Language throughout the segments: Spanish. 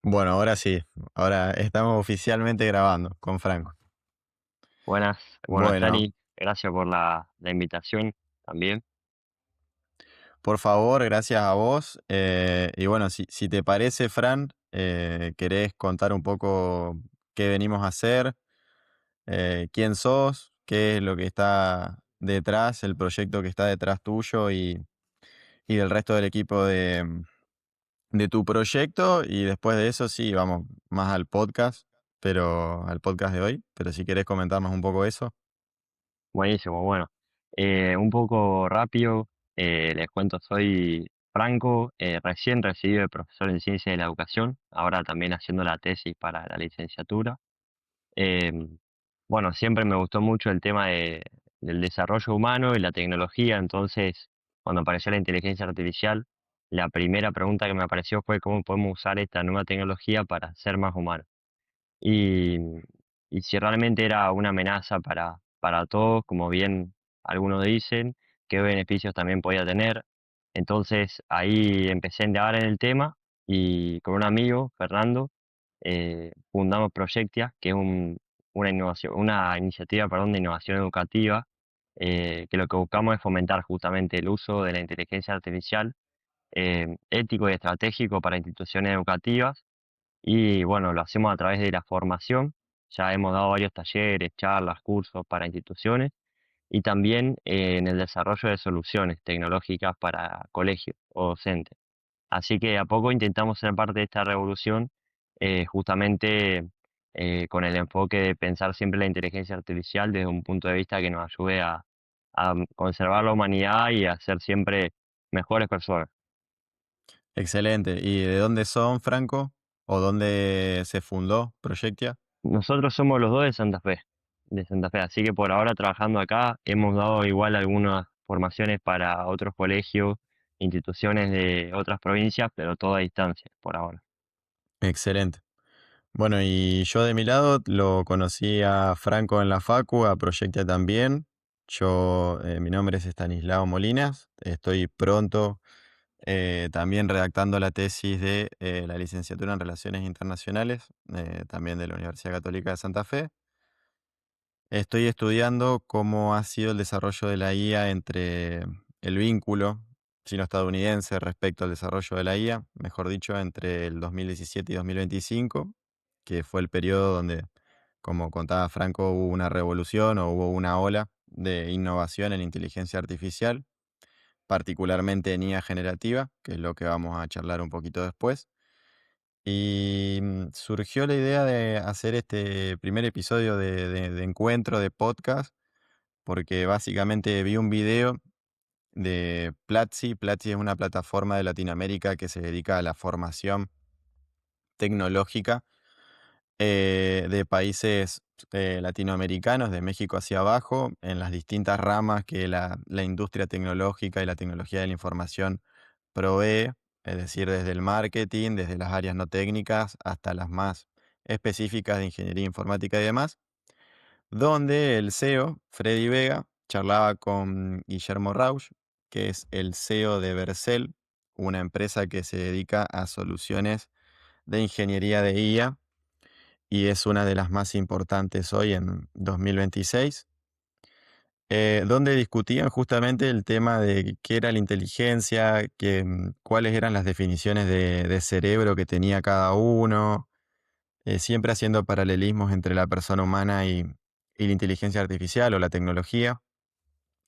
Bueno, ahora sí, ahora estamos oficialmente grabando con Franco. Buenas, buenas, Bueno, Dani. Gracias por la invitación también. por favor, gracias a vos. Y bueno, si te parece, Fran, ¿querés contar un poco qué venimos a hacer? ¿Quién sos? ¿Qué es lo que está detrás, el proyecto que está detrás tuyo y del resto del equipo de tu proyecto? Y después de eso, sí, vamos más al podcast, pero al podcast de hoy. Pero si querés comentarnos un poco eso. Buenísimo, bueno. Un poco rápido, les cuento, soy Franco, recién recibido de profesor en Ciencia de la Educación, ahora también haciendo la tesis para la licenciatura. Em, bueno, siempre me gustó mucho el tema del desarrollo humano y la tecnología, entonces cuando apareció la inteligencia artificial, la primera pregunta que me apareció fue cómo podemos usar esta nueva tecnología para ser más humanos. Y, y si realmente era una amenaza para todos, como bien algunos dicen, qué beneficios también podía tener. Entonces ahí empecé a indagar en el tema y con un amigo, Fernando, fundamos Proyectia, que es una innovación, una iniciativa, perdón, de innovación educativa, que lo que buscamos es fomentar justamente el uso de la inteligencia artificial, ético y estratégico para instituciones educativas y bueno, lo hacemos a través de la formación. Ya hemos dado varios talleres, charlas, cursos para instituciones y también en el desarrollo de soluciones tecnológicas para colegios o docentes. Así que a poco intentamos ser parte de esta revolución, justamente con el enfoque de pensar siempre la inteligencia artificial desde un punto de vista que nos ayude a conservar la humanidad y a ser siempre mejores personas. Excelente. ¿Y de dónde son, Franco? ¿O dónde se fundó Proyectia? Nosotros somos los dos de Santa Fe, así que por ahora trabajando acá hemos dado igual algunas formaciones para otros colegios, instituciones de otras provincias, pero todo a distancia por ahora. Excelente. Bueno, y yo de mi lado lo conocí a Franco en la Facu, a Proyectia también. Mi nombre es Estanislao Molinas. Estoy pronto también redactando la tesis de la licenciatura en Relaciones Internacionales, también de la Universidad Católica de Santa Fe. Estoy estudiando cómo ha sido el desarrollo de la IA entre el vínculo chino-estadounidense respecto al desarrollo de la IA, mejor dicho, entre el 2017 y 2025, que fue el periodo donde, como contaba Franco, hubo una revolución o hubo una ola de innovación en inteligencia artificial, particularmente en IA generativa, que es lo que vamos a charlar un poquito después. Y surgió la idea de hacer este primer episodio de encuentro, de podcast, porque básicamente vi un video de Platzi. Platzi es una plataforma de Latinoamérica que se dedica a la formación tecnológica de países latinoamericanos, de México hacia abajo, en las distintas ramas que la industria tecnológica y la tecnología de la información provee, es decir, desde el marketing, desde las áreas no técnicas hasta las más específicas de ingeniería informática y demás, donde el CEO, Freddy Vega, charlaba con Guillermo Rauch, que es el CEO de Vercel, una empresa que se dedica a soluciones de ingeniería de IA y es una de las más importantes hoy en 2026, donde discutían justamente el tema de qué era la inteligencia, cuáles eran las definiciones de cerebro que tenía cada uno, siempre haciendo paralelismos entre la persona humana y la inteligencia artificial o la tecnología.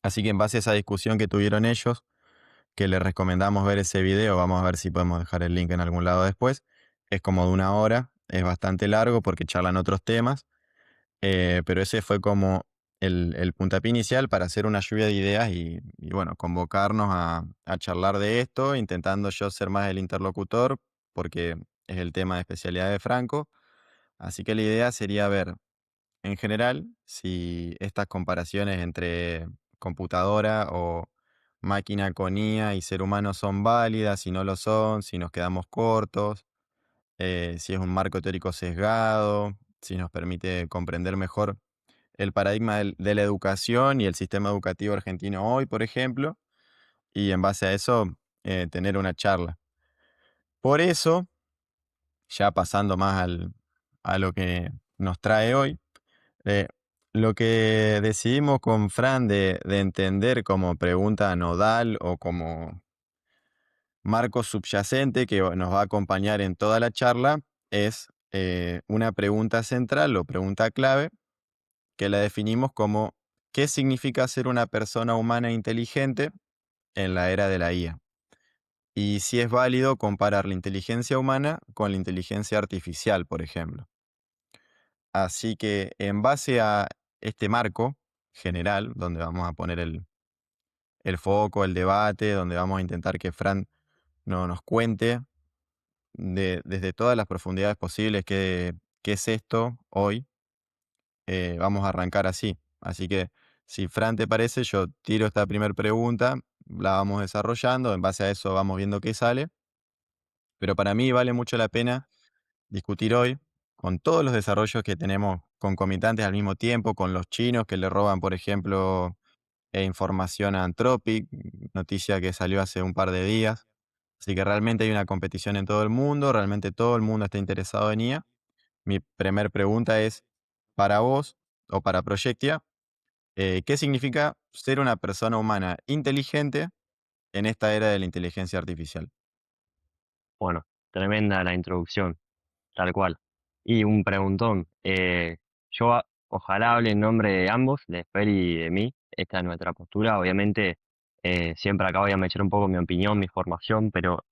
Así que en base a esa discusión que tuvieron ellos, que les recomendamos ver ese video, vamos a ver si podemos dejar el link en algún lado después, es como de una hora, es bastante largo porque charlan otros temas, pero ese fue como el puntapié inicial para hacer una lluvia de ideas y bueno, convocarnos a charlar de esto, intentando yo ser más el interlocutor, porque es el tema de especialidad de Franco. Así que la idea sería ver, en general, si estas comparaciones entre computadora o máquina con IA y ser humano son válidas, si no lo son, si nos quedamos cortos, si es un marco teórico sesgado, si nos permite comprender mejor el paradigma de la educación y el sistema educativo argentino hoy, por ejemplo, y en base a eso tener una charla. Por eso ya pasando más a lo que nos trae hoy, eh, lo que decidimos con Fran de entender como pregunta nodal o como marco subyacente que nos va a acompañar en toda la charla es una pregunta central o pregunta clave que la definimos como ¿qué significa ser una persona humana inteligente en la era de la IA? Y si es válido comparar la inteligencia humana con la inteligencia artificial, por ejemplo. Así que en base a este marco general, donde vamos a poner el foco, el debate, donde vamos a intentar que Fran nos cuente desde todas las profundidades posibles qué es esto hoy, vamos a arrancar así. Así que si Fran te parece, yo tiro esta primera pregunta, la vamos desarrollando, en base a eso vamos viendo qué sale, pero para mí vale mucho la pena discutir hoy, con todos los desarrollos que tenemos concomitantes al mismo tiempo, con los chinos que le roban, por ejemplo, información a Anthropic, noticia que salió hace un par de días. Así que realmente hay una competición en todo el mundo, realmente todo el mundo está interesado en IA. Mi primer pregunta es, para vos o para Proyectia, ¿qué significa ser una persona humana inteligente en esta era de la inteligencia artificial? Bueno, tremenda la introducción, tal cual. Y un preguntón. Ojalá hable en nombre de ambos, de Fer y de mí. Esta es nuestra postura. Obviamente, siempre acá voy a mencionar un poco mi opinión, mi formación, pero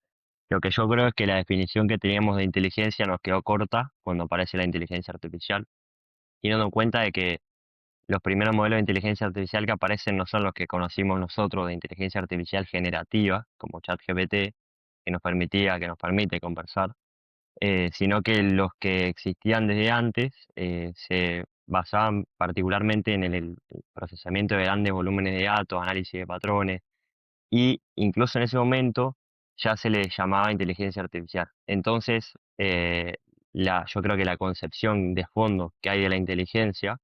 lo que yo creo es que la definición que teníamos de inteligencia nos quedó corta cuando aparece la inteligencia artificial, teniendo en cuenta de que los primeros modelos de inteligencia artificial que aparecen no son los que conocimos nosotros de inteligencia artificial generativa, como ChatGPT, que nos permite conversar, sino que los que existían desde antes se basaban particularmente en el procesamiento de grandes volúmenes de datos, análisis de patrones, y incluso en ese momento ya se le llamaba inteligencia artificial. Entonces, yo creo que la concepción de fondo que hay de la inteligencia,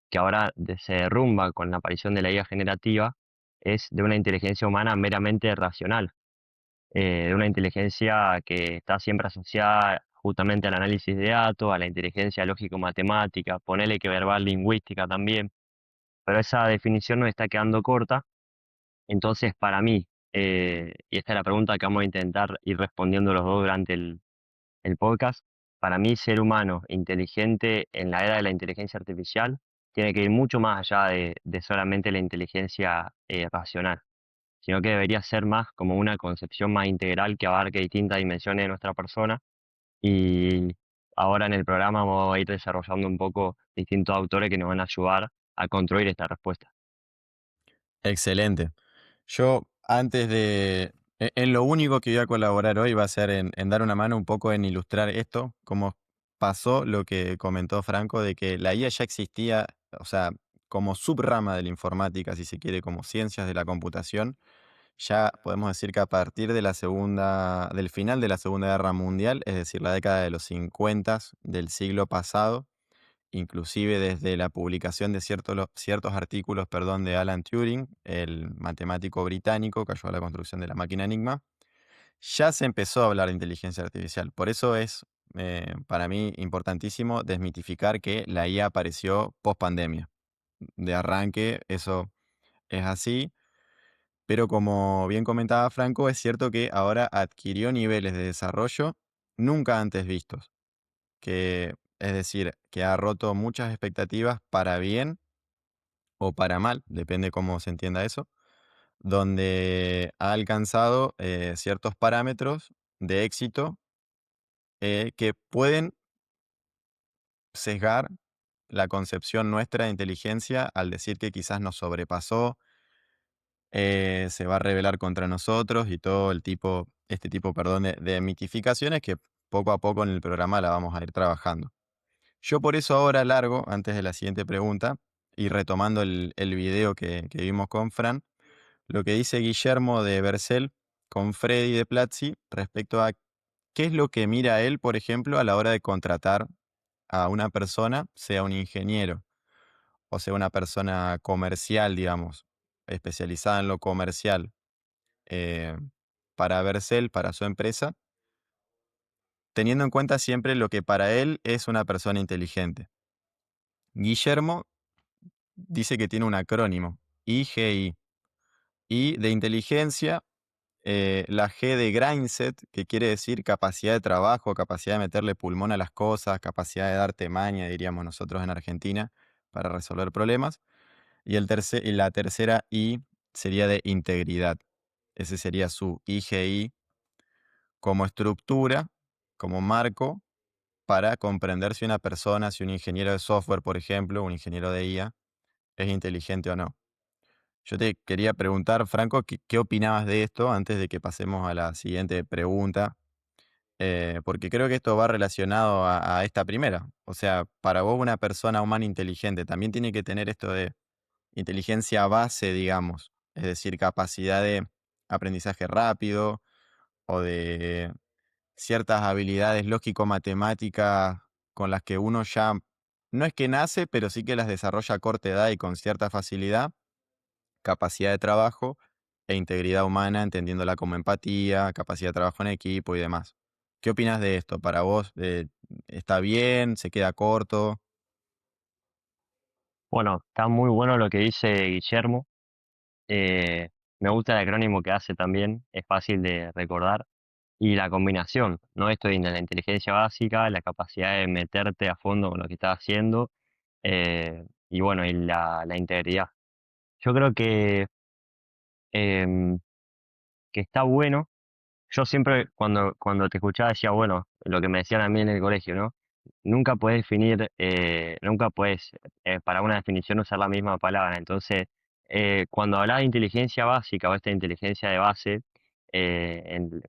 que ahora se derrumba con la aparición de la IA generativa, es de una inteligencia humana meramente racional, de una inteligencia que está siempre asociada justamente al análisis de datos, a la inteligencia lógico-matemática, ponele que verbal lingüística también, pero esa definición nos está quedando corta. Entonces, para mí, y esta es la pregunta que vamos a intentar ir respondiendo los dos durante el podcast, para mí ser humano inteligente en la era de la inteligencia artificial tiene que ir mucho más allá de solamente la inteligencia racional, sino que debería ser más como una concepción más integral que abarque distintas dimensiones de nuestra persona. Y ahora en el programa vamos a ir desarrollando un poco distintos autores que nos van a ayudar a construir esta respuesta. Excelente. Yo antes en lo único que voy a colaborar hoy va a ser en dar una mano un poco en ilustrar esto, cómo pasó lo que comentó Franco de que la IA ya existía, o sea, como subrama de la informática, si se quiere, como ciencias de la computación. Ya podemos decir que a partir de del final de la Segunda Guerra Mundial, es decir, la década de los 50 del siglo pasado, inclusive desde la publicación de ciertos artículos, perdón, de Alan Turing, el matemático británico que ayudó a la construcción de la máquina Enigma, ya se empezó a hablar de inteligencia artificial. Por eso es para mí importantísimo desmitificar que la IA apareció post pandemia. De arranque, eso es así. Pero como bien comentaba Franco, es cierto que ahora adquirió niveles de desarrollo nunca antes vistos, que es decir, que ha roto muchas expectativas para bien o para mal, depende cómo se entienda eso, donde ha alcanzado ciertos parámetros de éxito que pueden sesgar la concepción nuestra de inteligencia al decir que quizás nos sobrepasó, se va a rebelar contra nosotros y todo este tipo, perdón, de mitificaciones que poco a poco en el programa la vamos a ir trabajando. Yo por eso ahora largo, antes de la siguiente pregunta, y retomando el video que vimos con Fran, lo que dice Guillermo de Bercel con Freddy de Platzi respecto a qué es lo que mira él, por ejemplo, a la hora de contratar a una persona, sea un ingeniero o sea una persona comercial, digamos, especializada en lo comercial, eh, para Bercel, para su empresa, teniendo en cuenta siempre lo que para él es una persona inteligente. Guillermo dice que tiene un acrónimo, IGI, y de inteligencia, la G de Grindset, que quiere decir capacidad de trabajo, capacidad de meterle pulmón a las cosas, capacidad de darte maña, diríamos nosotros en Argentina, para resolver problemas. Y la tercera I sería de integridad. Ese sería su IGI como estructura, como marco, para comprender si una persona, si un ingeniero de software, por ejemplo, un ingeniero de IA, es inteligente o no. Yo te quería preguntar, Franco, ¿qué opinabas de esto antes de que pasemos a la siguiente pregunta? Porque creo que esto va relacionado a esta primera. O sea, para vos una persona humana inteligente también tiene que tener esto de inteligencia base, digamos, es decir, capacidad de aprendizaje rápido o de ciertas habilidades lógico-matemáticas con las que uno ya no es que nace, pero sí que las desarrolla a corta edad y con cierta facilidad, capacidad de trabajo e integridad humana, entendiéndola como empatía, capacidad de trabajo en equipo y demás. ¿Qué opinas de esto? ¿Para vos está bien? ¿Se queda corto? Bueno, está muy bueno lo que dice Guillermo. eh, Me gusta el acrónimo que hace también, es fácil de recordar. Y la combinación, ¿no? Esto de la inteligencia básica, la capacidad de meterte a fondo con lo que estás haciendo, y bueno, y la integridad. Yo creo em, que está bueno. Yo siempre cuando te escuchaba decía, bueno, lo que me decían a mí en el colegio, ¿no? Nunca puedes definir, nunca puedes para una definición usar la misma palabra. Entonces, cuando hablas de inteligencia básica o esta inteligencia de base,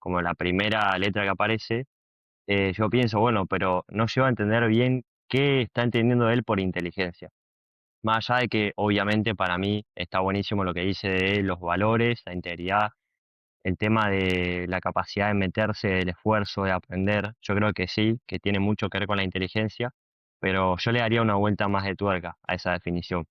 como la primera letra que aparece, yo pienso, bueno, pero no llego a entender bien qué está entendiendo él por inteligencia. Más allá de que obviamente para mí está buenísimo lo que dice de los valores, la integridad, el tema de la capacidad de meterse, el esfuerzo, de aprender, yo creo que sí, que tiene mucho que ver con la inteligencia, pero yo le daría una vuelta más de tuerca a esa definición.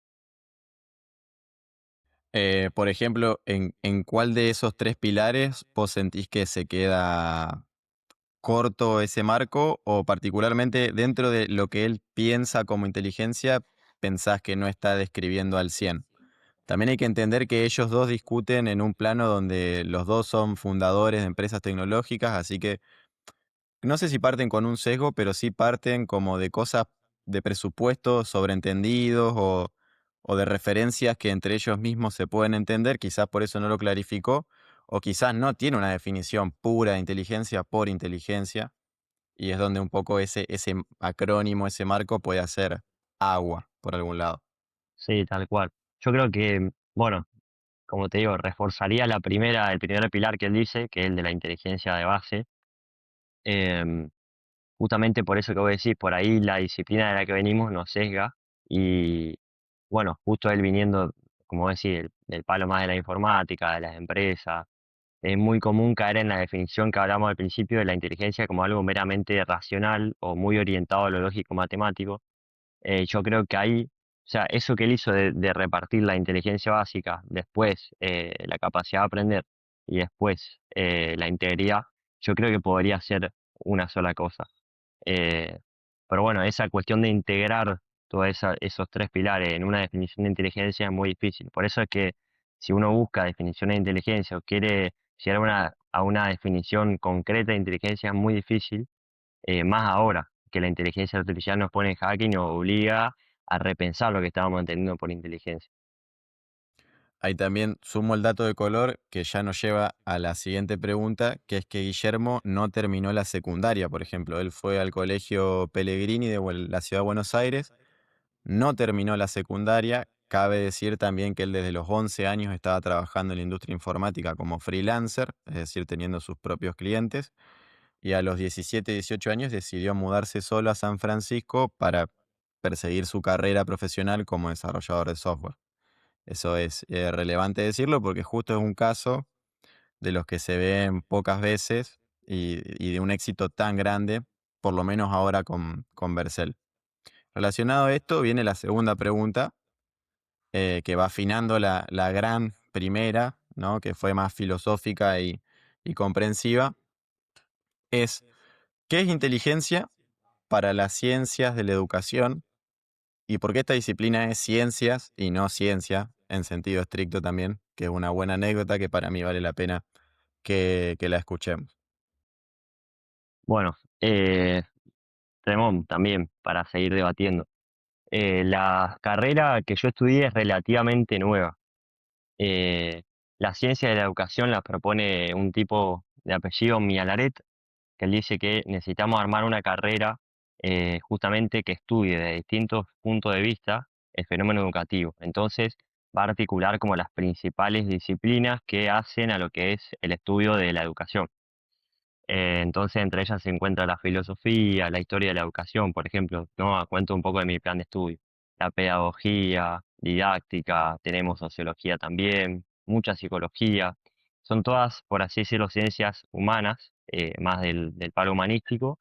Por ejemplo, ¿en cuál de esos tres pilares vos sentís que se queda corto ese marco o particularmente dentro de lo que él piensa como inteligencia, pensás que no está describiendo al 100? También hay que entender que ellos dos discuten en un plano donde los dos son fundadores de empresas tecnológicas, así que no sé si parten con un sesgo, pero sí parten como de cosas de presupuestos sobreentendidos o de referencias que entre ellos mismos se pueden entender, quizás por eso no lo clarificó, o quizás no tiene una definición pura de inteligencia por inteligencia, y es donde un poco ese acrónimo, ese marco puede hacer agua por algún lado. Sí, tal cual. Yo creo que, bueno, como te digo, reforzaría el primer pilar que él dice, que es el de la inteligencia de base. em, Justamente por eso que vos decís, por ahí la disciplina de la que venimos nos sesga y, bueno, justo él viniendo, como vos decís, del palo más de la informática, de las empresas, es muy común caer en la definición que hablamos al principio de la inteligencia como algo meramente racional o muy orientado a lo lógico matemático. Yo creo que ahí, o sea, eso que él hizo de repartir la inteligencia básica, después la capacidad de aprender y después la integridad, yo creo que podría ser una sola cosa. Eh, pero bueno, esa cuestión de integrar todos esos tres pilares en una definición de inteligencia es muy difícil. Por eso es que si uno busca definiciones de inteligencia o quiere llegar a una definición concreta de inteligencia es muy difícil, más ahora que la inteligencia artificial nos pone en jaque y nos obliga a repensar lo que estábamos entendiendo por inteligencia. Ahí también sumo el dato de color que ya nos lleva a la siguiente pregunta, que es que Guillermo no terminó la secundaria, por ejemplo. Él fue al colegio Pellegrini de la ciudad de Buenos Aires, no terminó la secundaria. Cabe decir también que él desde los 11 años estaba trabajando en la industria informática como freelancer, es decir, teniendo sus propios clientes. Y a los 17, 18 años decidió mudarse solo a San Francisco para perseguir su carrera profesional como desarrollador de software. Eso es relevante decirlo porque justo es un caso de los que se ven pocas veces y de un éxito tan grande, por lo menos ahora con Vercel. Relacionado a esto viene la segunda pregunta, que va afinando la gran primera, ¿no? Que fue más filosófica y comprensiva. Es, ¿Qué es inteligencia para las ciencias de la educación y por qué esta disciplina es ciencias y no ciencia en sentido estricto también? Que es una buena anécdota que para mí vale la pena que la escuchemos. Bueno, Tremón también, para seguir debatiendo. La carrera que yo estudié es relativamente nueva. Eh, la ciencia de la educación la propone un tipo de apellido Mialaret, que él dice que necesitamos armar una carrera justamente que estudie de distintos puntos de vista el fenómeno educativo. Entonces, va a articular como las principales disciplinas que hacen a lo que es el estudio de la educación. Entonces, entre ellas se encuentra la filosofía, la historia de la educación, por ejemplo, ¿no? Cuento un poco de mi plan de estudio. La pedagogía, didáctica, tenemos sociología también, mucha psicología. Son todas, por así decirlo, ciencias humanas, más del palo humanístico,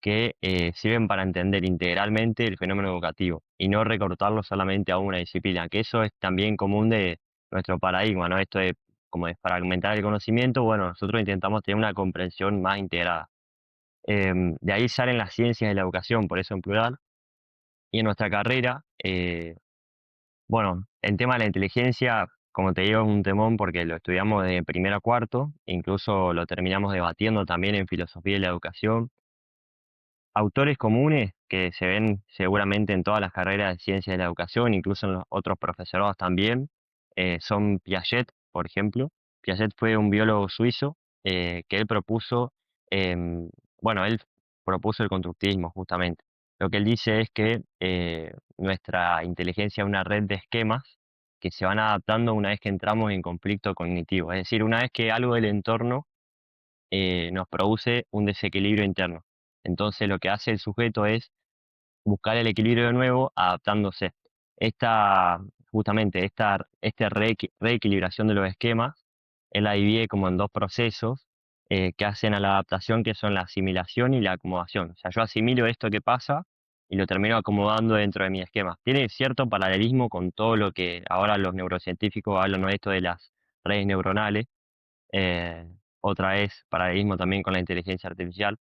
que sirven para entender integralmente el fenómeno educativo y no recortarlo solamente a una disciplina, que eso es también común de nuestro paradigma, ¿no? Esto de como de fragmentar el conocimiento, bueno, nosotros intentamos tener una comprensión más integrada. De ahí salen las ciencias de la educación, por eso en plural, y en nuestra carrera, bueno, el tema de la inteligencia, como te digo, es un temón porque lo estudiamos de primero a cuarto, e incluso lo terminamos debatiendo también en filosofía de la educación. Autores comunes que se ven seguramente en todas las carreras de ciencias de la educación, incluso en los otros profesorados también, son Piaget, por ejemplo. Piaget fue un biólogo suizo que él propuso, em, bueno, él propuso el constructivismo justamente. Lo que él dice es que nuestra inteligencia es una red de esquemas que se van adaptando una vez que entramos en conflicto cognitivo. Es decir, una vez que algo del entorno nos produce un desequilibrio interno. Entonces lo que hace el sujeto es buscar el equilibrio de nuevo adaptándose. Esta, justamente, esta reequilibración de los esquemas, él la divide como en dos procesos que hacen a la adaptación, que son la asimilación y la acomodación. O sea, yo asimilo esto que pasa y lo termino acomodando dentro de mi esquema. Tiene cierto paralelismo con todo lo que ahora los neurocientíficos hablan, ¿no? Esto de las redes neuronales, eh, otra vez paralelismo también con la inteligencia artificial,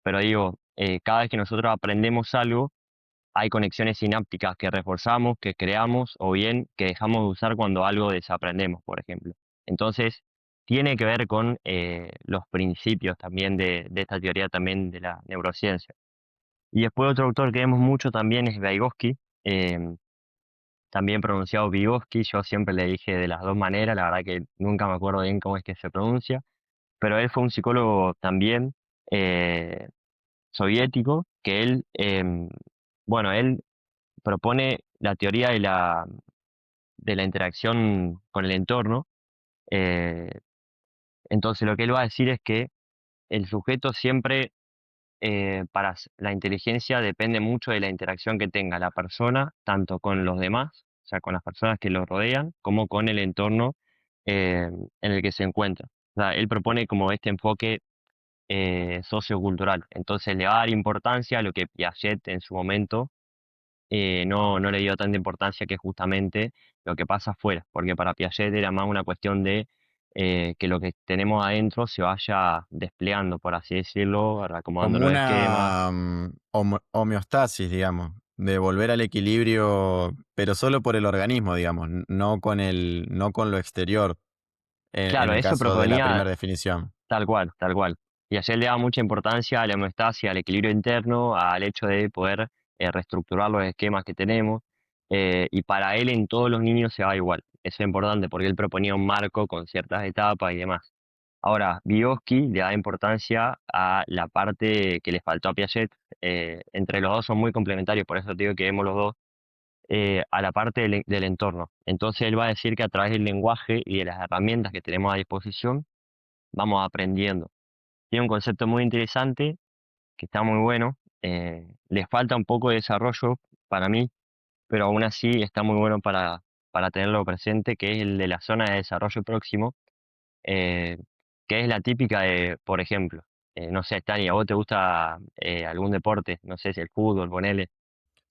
pero digo, cada vez que nosotros aprendemos algo, hay conexiones sinápticas que reforzamos, que creamos o bien que dejamos de usar cuando algo desaprendemos, por ejemplo. Entonces, tiene que ver con los principios también de esta teoría también de la neurociencia. Y después otro autor que vemos mucho también es Vygotsky, em, también pronunciado Vygotsky, yo siempre le dije de las dos maneras, la verdad que nunca me acuerdo bien cómo es que se pronuncia, pero él fue un psicólogo también eh, soviético, que él, bueno, él propone la teoría de la interacción con el entorno. eh, entonces lo que él va a decir es que el sujeto siempre, la inteligencia depende mucho de la interacción que tenga la persona, tanto con los demás, o sea, con las personas que lo rodean, como con el entorno en el que se encuentra. O sea, él propone como este enfoque sociocultural. Entonces le va a dar importancia a lo que Piaget en su momento no le dio tanta importancia, que justamente lo que pasa afuera, porque para Piaget era más una cuestión de que lo que tenemos adentro se vaya desplegando, por así decirlo, acomodando Como los esquemas. una homeostasis, digamos, de volver al equilibrio, pero solo por el organismo, digamos, no con lo exterior, en Claro, el eso caso de la proponía primera definición. tal cual, tal cual. Y ayer le daba mucha importancia a la homeostasia, al equilibrio interno, al hecho de poder reestructurar los esquemas que tenemos. Y para él en todos los niños se va igual. Eso es importante porque él proponía un marco con ciertas etapas y demás. Ahora, Vygotsky le da importancia a la parte que le faltó a Piaget. Entre los dos son muy complementarios, por eso te digo que vemos los dos, a la parte del entorno. Entonces él va a decir que a través del lenguaje y de las herramientas que tenemos a disposición, vamos aprendiendo. Tiene un concepto muy interesante, que está muy bueno. Le falta un poco de desarrollo para mí, pero aún así está muy bueno para tenerlo presente, que es el de la zona de desarrollo próximo, eh, que es la típica de, por ejemplo, no sé, Tania, ¿a vos te gusta algún deporte? No sé si el fútbol, ponele.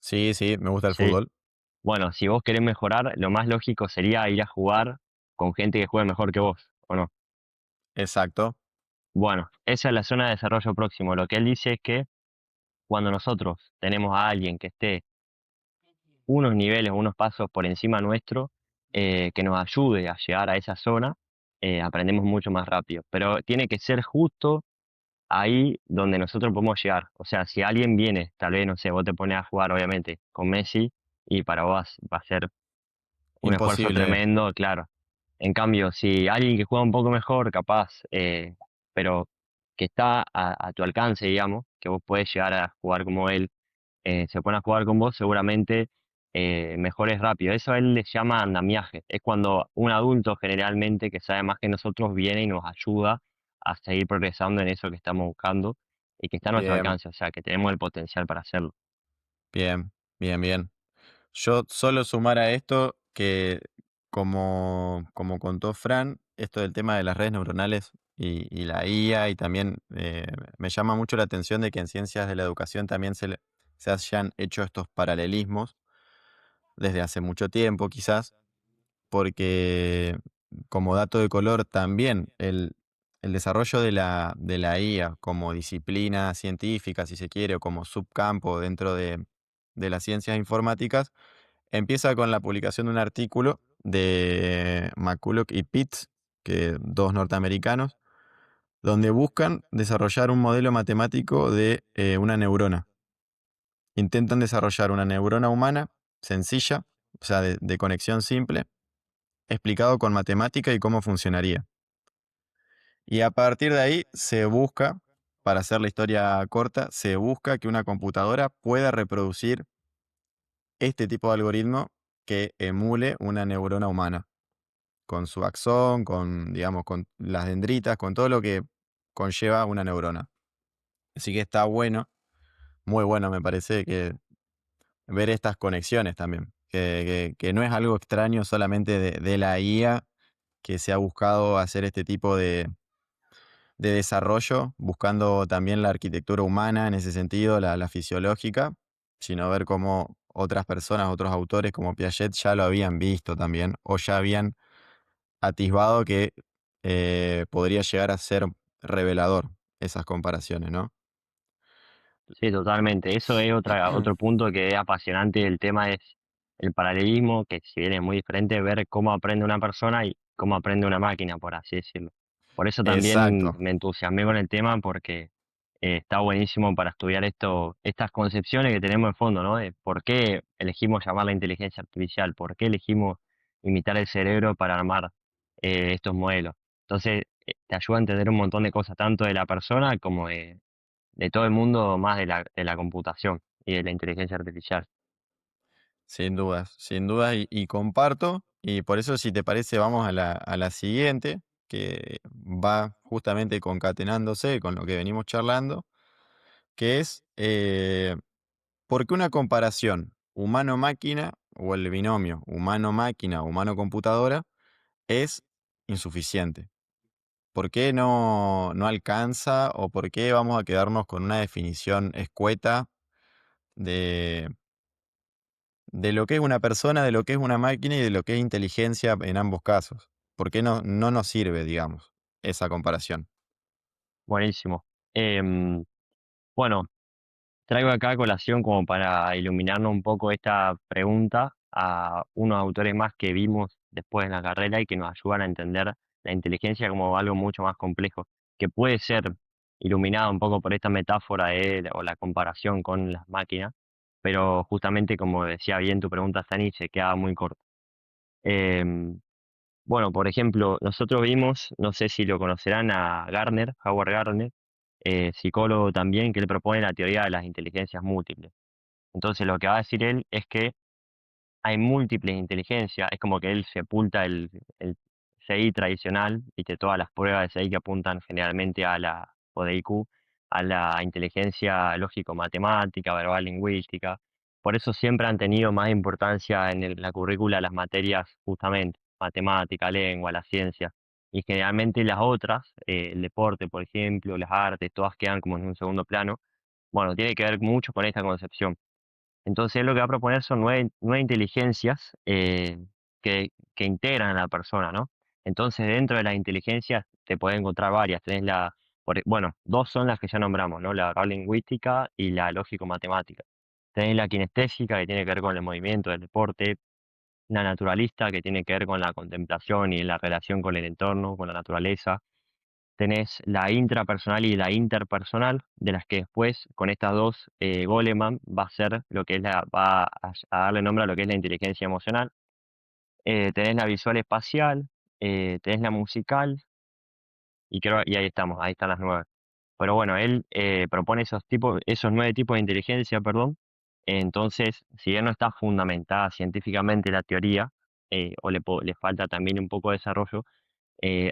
Sí, sí, me gusta el Sí. fútbol. Bueno, si vos querés mejorar, lo más lógico sería ir a jugar con gente que juegue mejor que vos, ¿o no? Exacto. Bueno, esa es la zona de desarrollo próximo. Lo que él dice es que cuando nosotros tenemos a alguien que esté unos niveles, unos pasos por encima nuestro, que nos ayude a llegar a esa zona, aprendemos mucho más rápido. Pero tiene que ser justo ahí donde nosotros podemos llegar. O sea, si alguien viene, tal vez, no sé, vos te pones a jugar, obviamente, con Messi, y para vos va a ser un esfuerzo Imposible. tremendo, claro. En cambio, si alguien que juega un poco mejor, capaz, pero que está a tu alcance, digamos, que vos podés llegar a jugar como él, se pone a jugar con vos, seguramente mejores rápido. Eso a él le llama andamiaje. Es cuando un adulto generalmente que sabe más que nosotros viene y nos ayuda a seguir progresando en eso que estamos buscando y que está a nuestro Bien, alcance, o sea, que tenemos el potencial para hacerlo. bien, bien, bien. Yo solo sumar a esto que, como contó Fran, esto del tema de las redes neuronales y la IA, y también me llama mucho la atención de que en ciencias de la educación también se hayan hecho estos paralelismos desde hace mucho tiempo, quizás, porque como dato de color también el desarrollo de la IA como disciplina científica, si se quiere, o como subcampo dentro de las ciencias informáticas, empieza con la publicación de un artículo de McCulloch y Pitts, que dos norteamericanos, donde buscan desarrollar un modelo matemático de una neurona. Intentan desarrollar una neurona humana sencilla, o sea, de conexión simple, explicado con matemática y cómo funcionaría. Y a partir de ahí se busca, para hacer la historia corta, se busca que una computadora pueda reproducir este tipo de algoritmo que emule una neurona humana, con su axón, con, digamos, con las dendritas, con todo lo que conlleva una neurona. Así que está bueno, muy bueno me parece que ver estas conexiones también, que no es algo extraño solamente de la IA, que se ha buscado hacer este tipo de desarrollo, buscando también la arquitectura humana en ese sentido, la fisiológica, sino ver cómo otras personas, otros autores como Piaget ya lo habían visto también, o ya habían atisbado que podría llegar a ser revelador esas comparaciones, ¿no? Sí, totalmente. Eso es otro punto que es apasionante. El tema es el paralelismo, que si bien es muy diferente, ver cómo aprende una persona y cómo aprende una máquina, por así decirlo. Por eso también Exacto, me entusiasmé con el tema, porque está buenísimo para estudiar estas concepciones que tenemos de fondo, ¿no? De por qué elegimos llamar la inteligencia artificial, por qué elegimos imitar el cerebro para armar estos modelos. Entonces, te ayuda a entender un montón de cosas, tanto de la persona como de todo el mundo, más de la computación y de la inteligencia artificial. sin dudas, y comparto, y por eso si te parece vamos a la siguiente, que va justamente concatenándose con lo que venimos charlando, que es ¿por qué una comparación humano-máquina o el binomio humano-máquina, humano-computadora es insuficiente? ¿Por qué no alcanza o por qué vamos a quedarnos con una definición escueta de, de lo que es una persona, de lo que es una máquina y de lo que es inteligencia en ambos casos? ¿Por qué no nos sirve, digamos, esa comparación? Buenísimo. Em, bueno, traigo acá a colación como para iluminarnos un poco esta pregunta a unos autores más que vimos después en la carrera y que nos ayudan a entender la inteligencia como algo mucho más complejo, que puede ser iluminado un poco por esta metáfora o la comparación con las máquinas, pero justamente como decía bien tu pregunta, Sani, se queda muy corto. Em, Bueno, por ejemplo, nosotros vimos, no sé si lo conocerán a Gardner, Howard Gardner, psicólogo también, que él propone la teoría de las inteligencias múltiples. Entonces, lo que va a decir él es que hay múltiples inteligencias, es como que él sepulta el CI tradicional, viste, todas las pruebas de CI que apuntan generalmente a la, o de IQ, a la inteligencia lógico-matemática, verbal lingüística. Por eso siempre han tenido más importancia en la currícula las materias justamente, matemática, lengua, la ciencia. Y generalmente las otras, el deporte, por ejemplo, las artes, todas quedan como en un segundo plano. Bueno, tiene que ver mucho con esta concepción. Entonces, él lo que va a proponer son nueve inteligencias que integran a la persona, ¿no? Entonces, dentro de las inteligencias te puedes encontrar varias. Tenés Bueno, dos son las que ya nombramos, ¿no? La variable lingüística y la lógico-matemática. Tenés la kinestésica, que tiene que ver con el movimiento del deporte, la naturalista, que tiene que ver con la contemplación y la relación con el entorno, con la naturaleza. Tenés la intrapersonal y la interpersonal, de las que después, con estas dos, Goleman va a ser lo que es va a darle nombre a lo que es la inteligencia emocional. Tenés la visual espacial, tenés la musical, y ahí estamos, ahí están las 9. Pero bueno, él propone esos 9 tipos de inteligencia, perdón. Entonces, si bien no está fundamentada científicamente la teoría, le falta también un poco de desarrollo,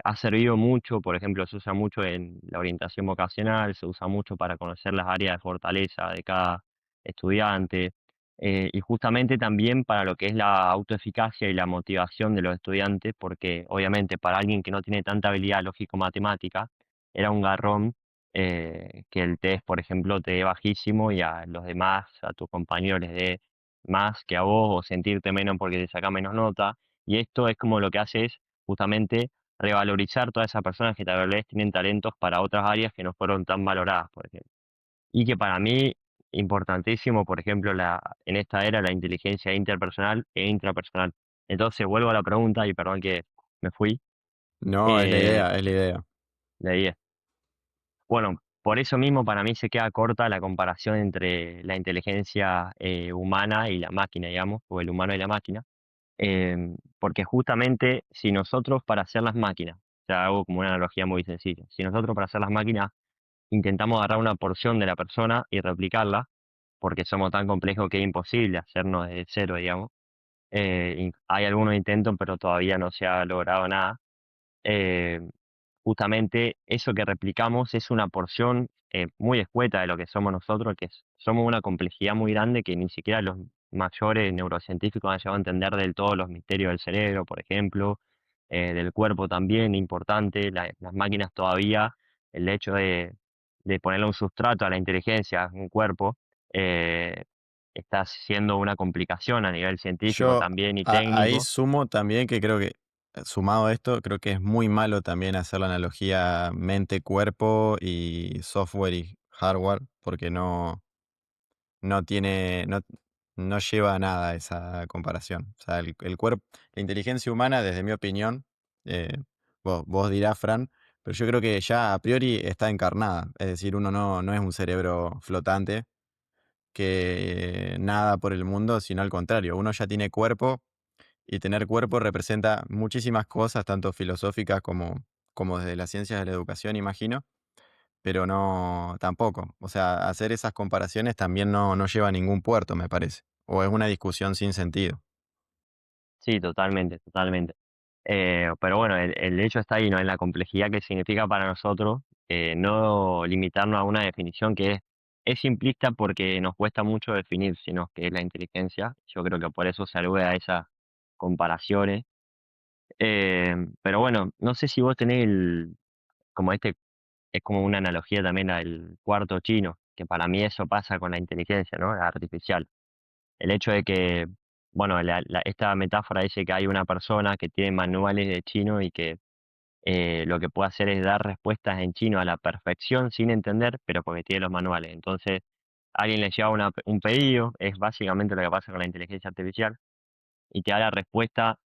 ha servido mucho, por ejemplo, se usa mucho en la orientación vocacional, se usa mucho para conocer las áreas de fortaleza de cada estudiante, y justamente también para lo que es la autoeficacia y la motivación de los estudiantes, porque obviamente para alguien que no tiene tanta habilidad lógico-matemática, era un garrón que el test, por ejemplo, te dé bajísimo y a los demás, a tus compañeros les dé más que a vos o sentirte menos porque te saca menos nota. Y esto es como lo que hace es justamente revalorizar todas esas personas que tal vez tienen talentos para otras áreas que no fueron tan valoradas, por ejemplo. Y que para mí, importantísimo, por ejemplo, en esta era, la inteligencia interpersonal e intrapersonal. Entonces, vuelvo a la pregunta, y perdón que me fui, No, es la eh, idea, es la idea. de 10. Bueno, por eso mismo para mí se queda corta la comparación entre la inteligencia humana y la máquina, digamos, o el humano y la máquina. Porque justamente si nosotros para hacer las máquinas, o sea, hago como una analogía muy sencilla, si nosotros para hacer las máquinas intentamos agarrar una porción de la persona y replicarla, porque somos tan complejos que es imposible hacernos desde cero, digamos. Hay algunos intentos, pero todavía no se ha logrado nada. Eh, Justamente eso que replicamos es una porción muy escueta de lo que somos nosotros, somos una complejidad muy grande que ni siquiera los mayores neurocientíficos han llegado a entender del todo los misterios del cerebro, por ejemplo, del cuerpo también, importante. Las máquinas todavía, el hecho de ponerle un sustrato a la inteligencia, un cuerpo, eh, está siendo una complicación a nivel científico Yo también y ahí técnico. sumo también que creo que, sumado a esto, creo que es muy malo también hacer la analogía mente-cuerpo y software y hardware, porque no tiene, no lleva a nada esa comparación. O sea, el cuerpo, la inteligencia humana, desde mi opinión, eh, vos dirás, Fran, pero yo creo que ya a priori está encarnada. Es decir, uno no es un cerebro flotante que nada por el mundo, sino al contrario, uno ya tiene cuerpo y tener cuerpo representa muchísimas cosas, tanto filosóficas como desde las ciencias de la educación, imagino, pero no, tampoco. O sea, hacer esas comparaciones también no lleva a ningún puerto, me parece. O es una discusión sin sentido. Sí, totalmente, totalmente. Pero bueno, el hecho está ahí, ¿no? En la complejidad que significa para nosotros no limitarnos a una definición que es simplista porque nos cuesta mucho definir, sino que es la inteligencia. Yo creo que por eso se alude a esas comparaciones. Pero bueno, no sé si vos tenés como es como una analogía también al cuarto chino, que para mí eso pasa con la inteligencia, ¿no? La artificial. El hecho de que, bueno, esta metáfora dice que hay una persona que tiene manuales de chino y que lo que puede hacer es dar respuestas en chino a la perfección sin entender, pero porque tiene los manuales. Entonces, alguien le lleva un pedido, es básicamente lo que pasa con la inteligencia artificial, y te da la respuesta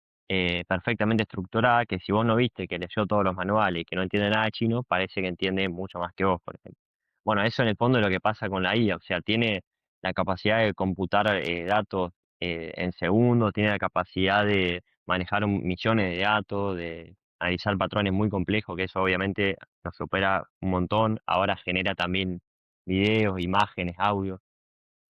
perfectamente estructurada, que si vos no viste que leyó todos los manuales y que no entiende nada de chino, parece que entiende mucho más que vos, por ejemplo. Bueno, eso en el fondo es lo que pasa con la IA, o sea, tiene la capacidad de computar datos en segundos, tiene la capacidad de manejar millones de datos, de analizar patrones muy complejos, que eso obviamente nos supera un montón. Ahora genera también videos, imágenes, audio.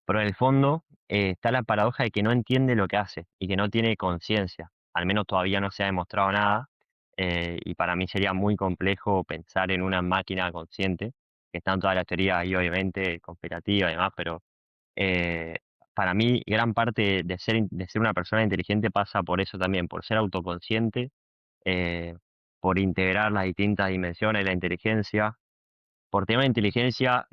Pero en el fondo está la paradoja de que no entiende lo que hace y que no tiene conciencia. Al menos todavía no se ha demostrado nada. Y para mí sería muy complejo pensar en una máquina consciente, que están todas las teorías ahí, obviamente, conspirativas y demás, pero eh, para mí gran parte de ser una persona inteligente pasa por eso también, por ser autoconsciente, eh, por integrar las distintas dimensiones de la inteligencia, por tema de inteligencia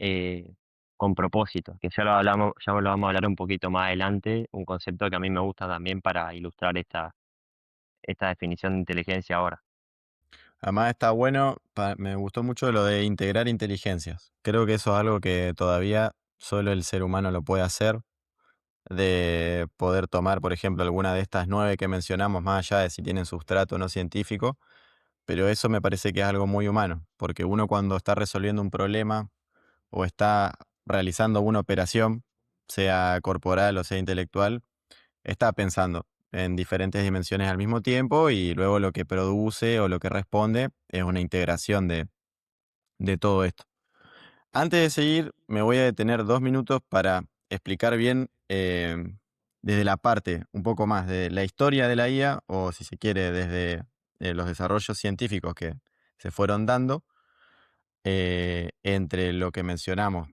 con propósito, que ya lo vamos a hablar un poquito más adelante, un concepto que a mí me gusta también para ilustrar esta definición de inteligencia ahora. Además está bueno, me gustó mucho lo de integrar inteligencias. Creo que eso es algo que todavía solo el ser humano lo puede hacer, de poder tomar, por ejemplo, alguna de estas 9 que mencionamos, más allá de si tienen sustrato no científico, pero eso me parece que es algo muy humano, porque uno cuando está resolviendo un problema o está realizando una operación, sea corporal o sea intelectual, está pensando en diferentes dimensiones al mismo tiempo y luego lo que produce o lo que responde es una integración de todo esto. Antes de seguir, me voy a detener 2 minutos para explicar bien desde la parte un poco más de la historia de la IA, o si se quiere, desde los desarrollos científicos que se fueron dando entre lo que mencionamos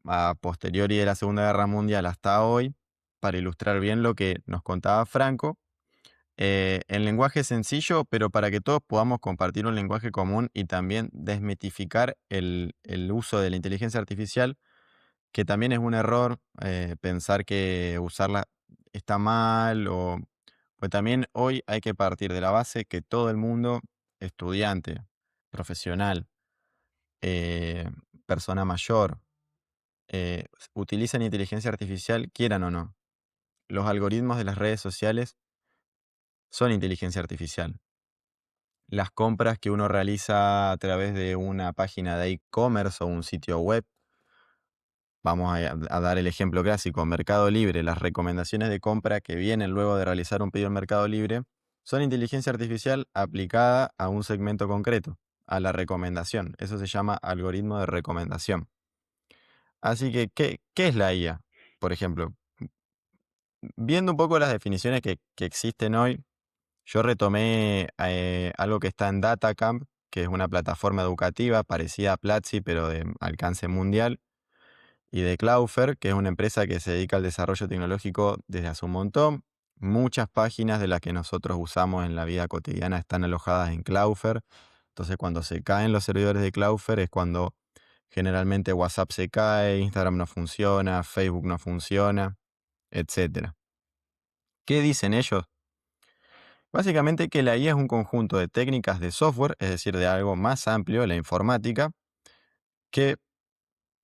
a posteriori de la Segunda Guerra Mundial hasta hoy, para ilustrar bien lo que nos contaba Franco, en lenguaje sencillo, pero para que todos podamos compartir un lenguaje común y también desmitificar el uso de la inteligencia artificial, que también es un error pensar que usarla está mal, o pues también hoy hay que partir de la base que todo el mundo, estudiante, profesional, eh, persona mayor, utilizan inteligencia artificial, quieran o no. Los algoritmos de las redes sociales son inteligencia artificial. Las compras que uno realiza a través de una página de e-commerce o un sitio web, vamos a dar el ejemplo clásico, Mercado Libre, las recomendaciones de compra que vienen luego de realizar un pedido en Mercado Libre, son inteligencia artificial aplicada a un segmento concreto, a la recomendación. Eso se llama algoritmo de recomendación. Así que, ¿qué es la IA? Por ejemplo, viendo un poco las definiciones que existen hoy, yo retomé algo que está en DataCamp, que es una plataforma educativa parecida a Platzi, pero de alcance mundial, y de Cloudflare, que es una empresa que se dedica al desarrollo tecnológico desde hace un montón. Muchas páginas de las que nosotros usamos en la vida cotidiana están alojadas en Cloudflare. Entonces, cuando se caen los servidores de Cloudflare es cuando generalmente WhatsApp se cae, Instagram no funciona, Facebook no funciona, etcétera. ¿Qué dicen ellos? Básicamente que la IA es un conjunto de técnicas de software, es decir, de algo más amplio, la informática, que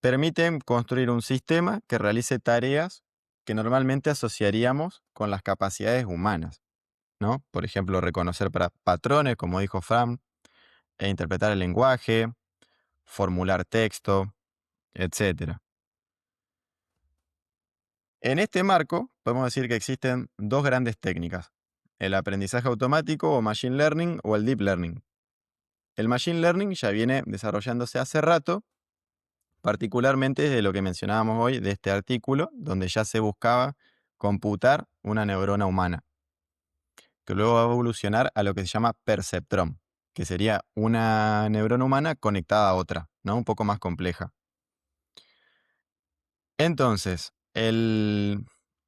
permiten construir un sistema que realice tareas que normalmente asociaríamos con las capacidades humanas, ¿no? Por ejemplo, reconocer patrones, como dijo Fram, e interpretar el lenguaje, formular texto, etcétera. En este marco, podemos decir que existen dos grandes técnicas: el aprendizaje automático o machine learning o el deep learning. El machine learning ya viene desarrollándose hace rato, particularmente desde lo que mencionábamos hoy de este artículo, donde ya se buscaba computar una neurona humana, que luego va a evolucionar a lo que se llama perceptrón, que sería una neurona humana conectada a otra, ¿no? Un poco más compleja. Entonces, el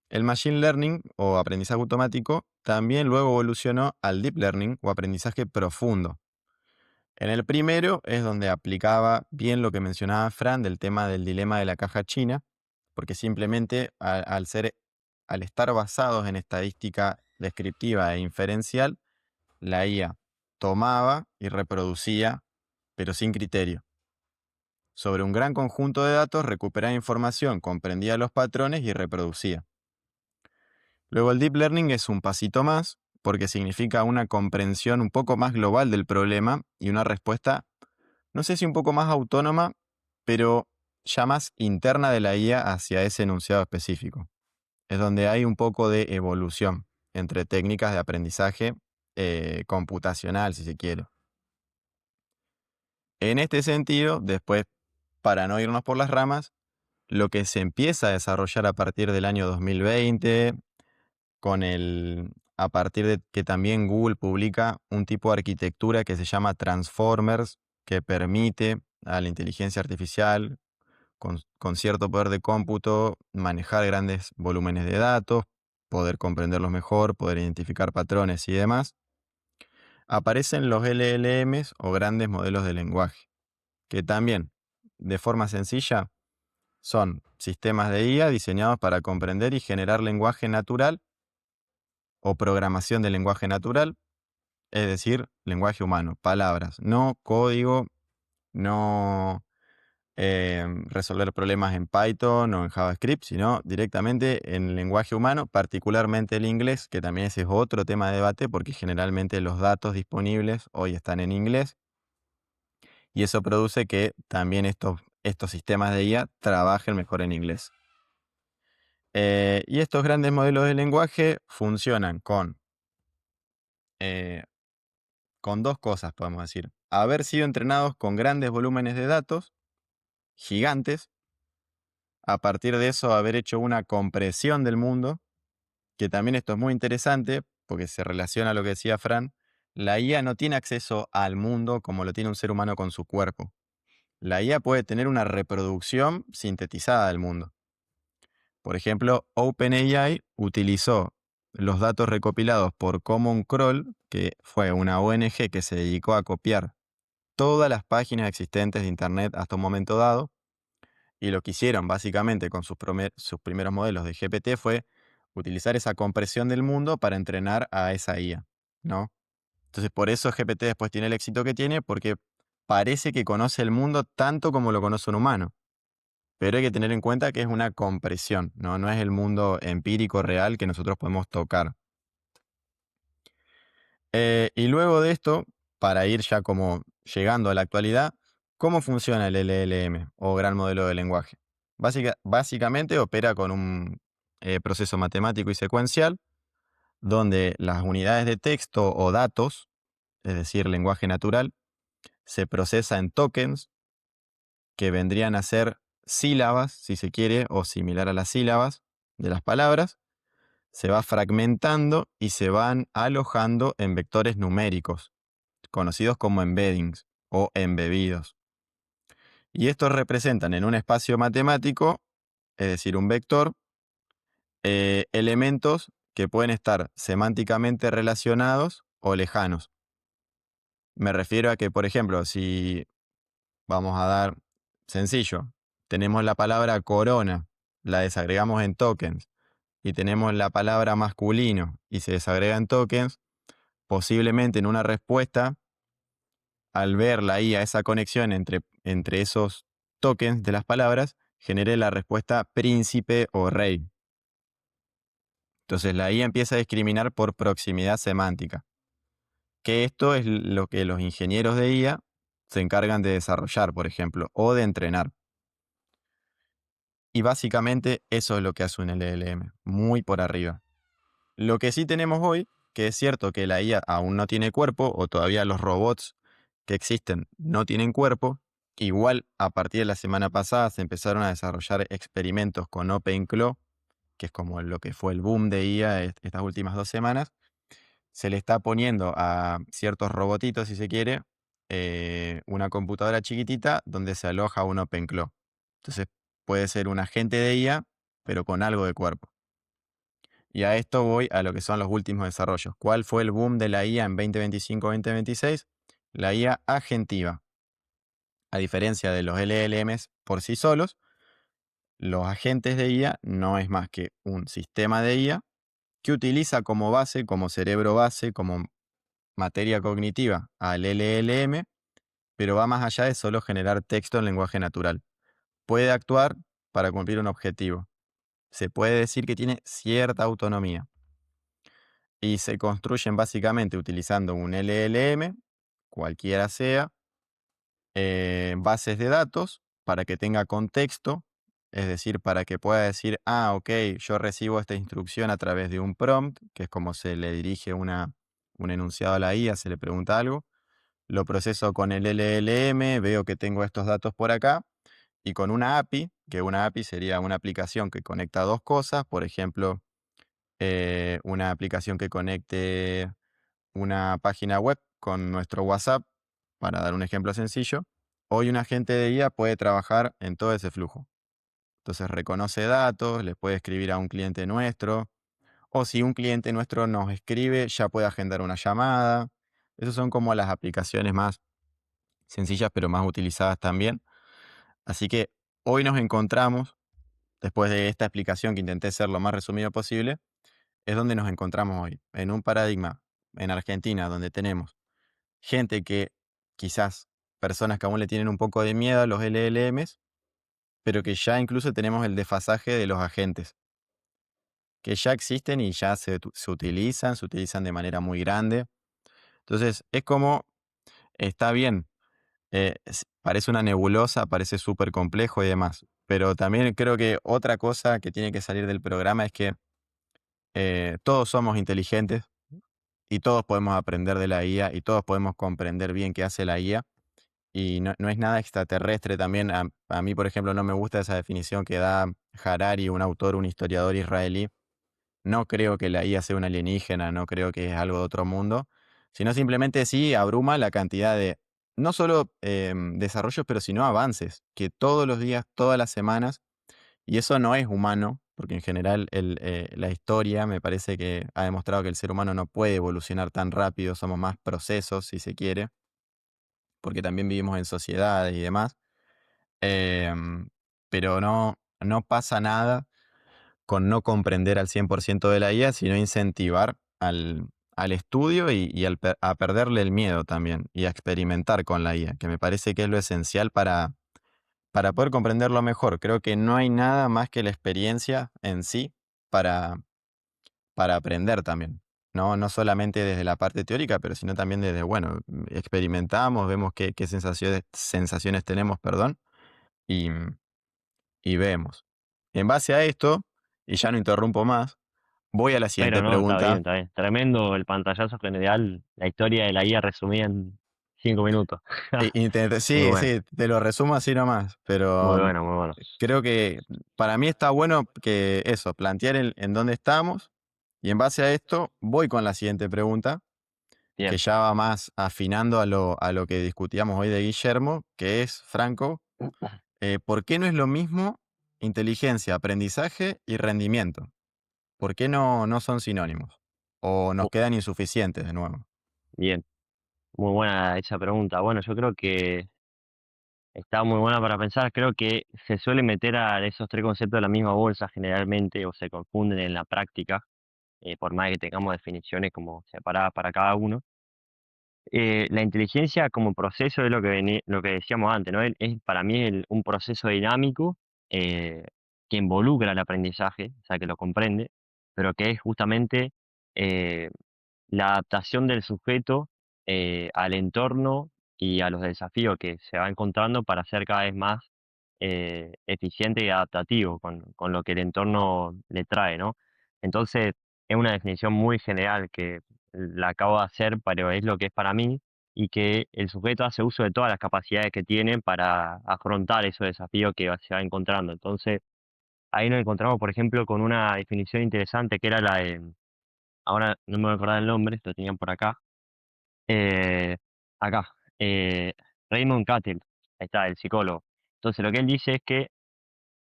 machine learning o aprendizaje automático también luego evolucionó al deep learning o aprendizaje profundo. En el primero es donde aplicaba bien lo que mencionaba Fran del tema del dilema de la caja china, porque simplemente al estar basados en estadística descriptiva e inferencial, la IA tomaba y reproducía, pero sin criterio. Sobre un gran conjunto de datos recuperaba información, comprendía los patrones y reproducía. Luego el deep learning es un pasito más, porque significa una comprensión un poco más global del problema y una respuesta, no sé si un poco más autónoma, pero ya más interna de la IA hacia ese enunciado específico. Es donde hay un poco de evolución entre técnicas de aprendizaje computacional, si se quiere. En este sentido, después, para no irnos por las ramas, lo que se empieza a desarrollar a partir del año 2020, a partir de que también Google publica un tipo de arquitectura que se llama Transformers, que permite a la inteligencia artificial con cierto poder de cómputo manejar grandes volúmenes de datos, poder comprenderlos mejor, poder identificar patrones y demás. Aparecen los LLMs o grandes modelos de lenguaje, que también, de forma sencilla, son sistemas de IA diseñados para comprender y generar lenguaje natural o programación de lenguaje natural es decir, lenguaje humano, palabras, no código, no resolver problemas en Python o en JavaScript, sino directamente en lenguaje humano, particularmente el inglés, que también ese es otro tema de debate porque generalmente los datos disponibles hoy están en inglés y eso produce que también estos sistemas de IA trabajen mejor en inglés. Y estos grandes modelos de lenguaje funcionan eh, con dos cosas, podemos decir. Haber sido entrenados con grandes volúmenes de datos, gigantes, a partir de eso haber hecho una compresión del mundo, que también esto es muy interesante porque se relaciona a lo que decía Fran. La IA no tiene acceso al mundo como lo tiene un ser humano con su cuerpo. La IA puede tener una reproducción sintetizada del mundo. Por ejemplo, OpenAI utilizó los datos recopilados por Common Crawl, que fue una ONG que se dedicó a copiar todas las páginas existentes de Internet hasta un momento dado, y lo que hicieron básicamente con sus primeros modelos de GPT fue utilizar esa compresión del mundo para entrenar a esa IA, ¿no? Entonces, por eso GPT después tiene el éxito que tiene, porque parece que conoce el mundo tanto como lo conoce un humano. Pero hay que tener en cuenta que es una compresión, ¿no? No es el mundo empírico real que nosotros podemos tocar. Y luego de esto, para ir ya como llegando a la actualidad, ¿cómo funciona el LLM o gran modelo de lenguaje? Básicamente opera con un proceso matemático y secuencial, donde las unidades de texto o datos, es decir, lenguaje natural, se procesa en tokens que vendrían a ser sílabas, si se quiere, o similar a las sílabas de las palabras, se va fragmentando y se van alojando en vectores numéricos, conocidos como embeddings o embebidos. Y estos representan en un espacio matemático, es decir, un vector, elementos que pueden estar semánticamente relacionados o lejanos. Me refiero a que, por ejemplo, si vamos a dar sencillo, tenemos la palabra corona, la desagregamos en tokens, y tenemos la palabra masculino y se desagrega en tokens, posiblemente en una respuesta, al ver la IA esa conexión entre esos tokens de las palabras, genere la respuesta príncipe o rey. Entonces la IA empieza a discriminar por proximidad semántica, que esto es lo que los ingenieros de IA se encargan de desarrollar, por ejemplo, o de entrenar. Y básicamente eso es lo que hace un LLM, muy por arriba. Lo que sí tenemos hoy, que es cierto que la IA aún no tiene cuerpo, o todavía los robots que existen no tienen cuerpo, igual a partir de la semana pasada se empezaron a desarrollar experimentos con OpenClaw, que es como lo que fue el boom de IA estas últimas 2 semanas. Se le está poniendo a ciertos robotitos, si se quiere, una computadora chiquitita donde se aloja un OpenClaw. Entonces puede ser un agente de IA, pero con algo de cuerpo. Y a esto voy a lo que son los últimos desarrollos. ¿Cuál fue el boom de la IA en 2025-2026? La IA agentiva. A diferencia de los LLMs por sí solos, los agentes de IA no es más que un sistema de IA que utiliza como base, como cerebro base, como materia cognitiva al LLM, pero va más allá de solo generar texto en lenguaje natural. Puede actuar para cumplir un objetivo. Se puede decir que tiene cierta autonomía. Y se construyen básicamente utilizando un LLM, cualquiera sea, bases de datos para que tenga contexto, es decir, para que pueda decir, ok, yo recibo esta instrucción a través de un prompt, que es como se le dirige un enunciado a la IA, se le pregunta algo, lo proceso con el LLM, veo que tengo estos datos por acá, y con una API, que una API sería una aplicación que conecta dos cosas, por ejemplo, una aplicación que conecte una página web con nuestro WhatsApp, para dar un ejemplo sencillo, hoy un agente de IA puede trabajar en todo ese flujo. Entonces reconoce datos, le puede escribir a un cliente nuestro, o si un cliente nuestro nos escribe, ya puede agendar una llamada. Esas son como las aplicaciones más sencillas, pero más utilizadas también. Así que hoy nos encontramos, después de esta explicación que intenté ser lo más resumido posible, es donde nos encontramos hoy, en un paradigma en Argentina, donde tenemos gente que quizás, personas que aún le tienen un poco de miedo a los LLMs, pero que ya incluso tenemos el desfasaje de los agentes, que ya existen y ya se utilizan de manera muy grande. Entonces, es como, está bien, parece una nebulosa, parece súper complejo y demás, pero también creo que otra cosa que tiene que salir del programa es que todos somos inteligentes y todos podemos aprender de la IA y todos podemos comprender bien qué hace la IA. Y no es nada extraterrestre también. A mí, por ejemplo, no me gusta esa definición que da Harari, un autor, un historiador israelí. No creo que la IA sea un alienígena, no creo que es algo de otro mundo, sino simplemente sí abruma la cantidad de, no solo desarrollos, pero sino avances, que todos los días, todas las semanas, y eso no es humano, porque en general la historia me parece que ha demostrado que el ser humano no puede evolucionar tan rápido, somos más procesos, si se quiere, porque también vivimos en sociedades y demás. Em, pero no pasa nada con no comprender al 100% de la IA, sino incentivar al estudio y a perderle el miedo también y a experimentar con la IA, que me parece que es lo esencial para poder comprenderlo mejor. Creo que no hay nada más que la experiencia en sí para, para aprender también. No solamente desde la parte teórica, pero sino también desde, bueno, experimentamos, vemos qué sensaciones tenemos, perdón, y, y vemos. En base a esto, y ya no interrumpo más, voy a la Pero siguiente no, está bien, pregunta. está bien. Tremendo el pantallazo general, la historia de la IA resumida en 5 minutos. Muy Sí, bueno, sí, te lo resumo así nomás, pero muy bueno, muy bueno. creo que para mí está bueno que eso, plantear en dónde estamos, y en base a esto voy con la siguiente pregunta, que Bien. ya va más afinando a lo que discutíamos hoy de Guillermo, que es, Franco, ¿por qué no es lo mismo inteligencia, aprendizaje y rendimiento? ¿Por qué no son sinónimos? ¿O nos quedan insuficientes de nuevo? Bien, muy buena esa pregunta. Bueno, yo creo que está muy buena para pensar. Creo que se suele meter a esos tres conceptos en la misma bolsa generalmente o se confunden en la práctica, por más que tengamos definiciones como separadas para cada uno. La inteligencia como proceso es lo que decíamos antes, ¿no? Para mí es un proceso dinámico eh, que involucra el aprendizaje, o sea, que lo comprende, pero que es justamente eh, la adaptación del sujeto al entorno y a los desafíos que se va encontrando para ser cada vez más eficiente y adaptativo con lo que el entorno le trae, ¿no? Entonces, es una definición muy general que la acabo de hacer, pero es lo que es para mí, y que el sujeto hace uso de todas las capacidades que tiene para afrontar esos desafíos que se va encontrando. Entonces, ahí nos encontramos, por ejemplo, con una definición interesante que era la de, ahora no me voy a acordar el nombre, lo tenían por acá, eh, acá, Raymond Cattell, ahí está, el psicólogo. Entonces, lo que él dice es que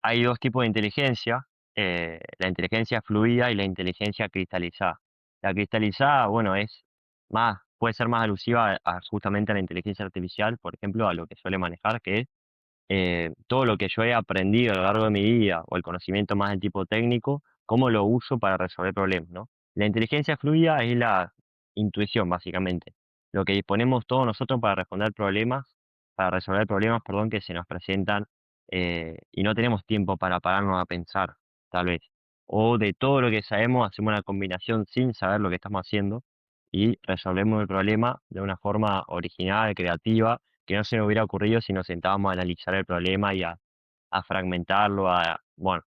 hay dos tipos de inteligencia, la inteligencia fluida y la inteligencia cristalizada. La cristalizada, bueno, puede ser más alusiva justamente a la inteligencia artificial, por ejemplo, a lo que suele manejar, que es todo lo que yo he aprendido a lo largo de mi vida o el conocimiento más de tipo técnico, cómo lo uso para resolver problemas, ¿no? La inteligencia fluida es la intuición, básicamente. Lo que disponemos todos nosotros para resolver problemas, perdón, que se nos presentan y no tenemos tiempo para pararnos a pensar, tal vez. O de todo lo que sabemos, hacemos una combinación sin saber lo que estamos haciendo y resolvemos el problema de una forma original, creativa, que no se nos hubiera ocurrido si nos sentábamos a analizar el problema y a fragmentarlo, bueno.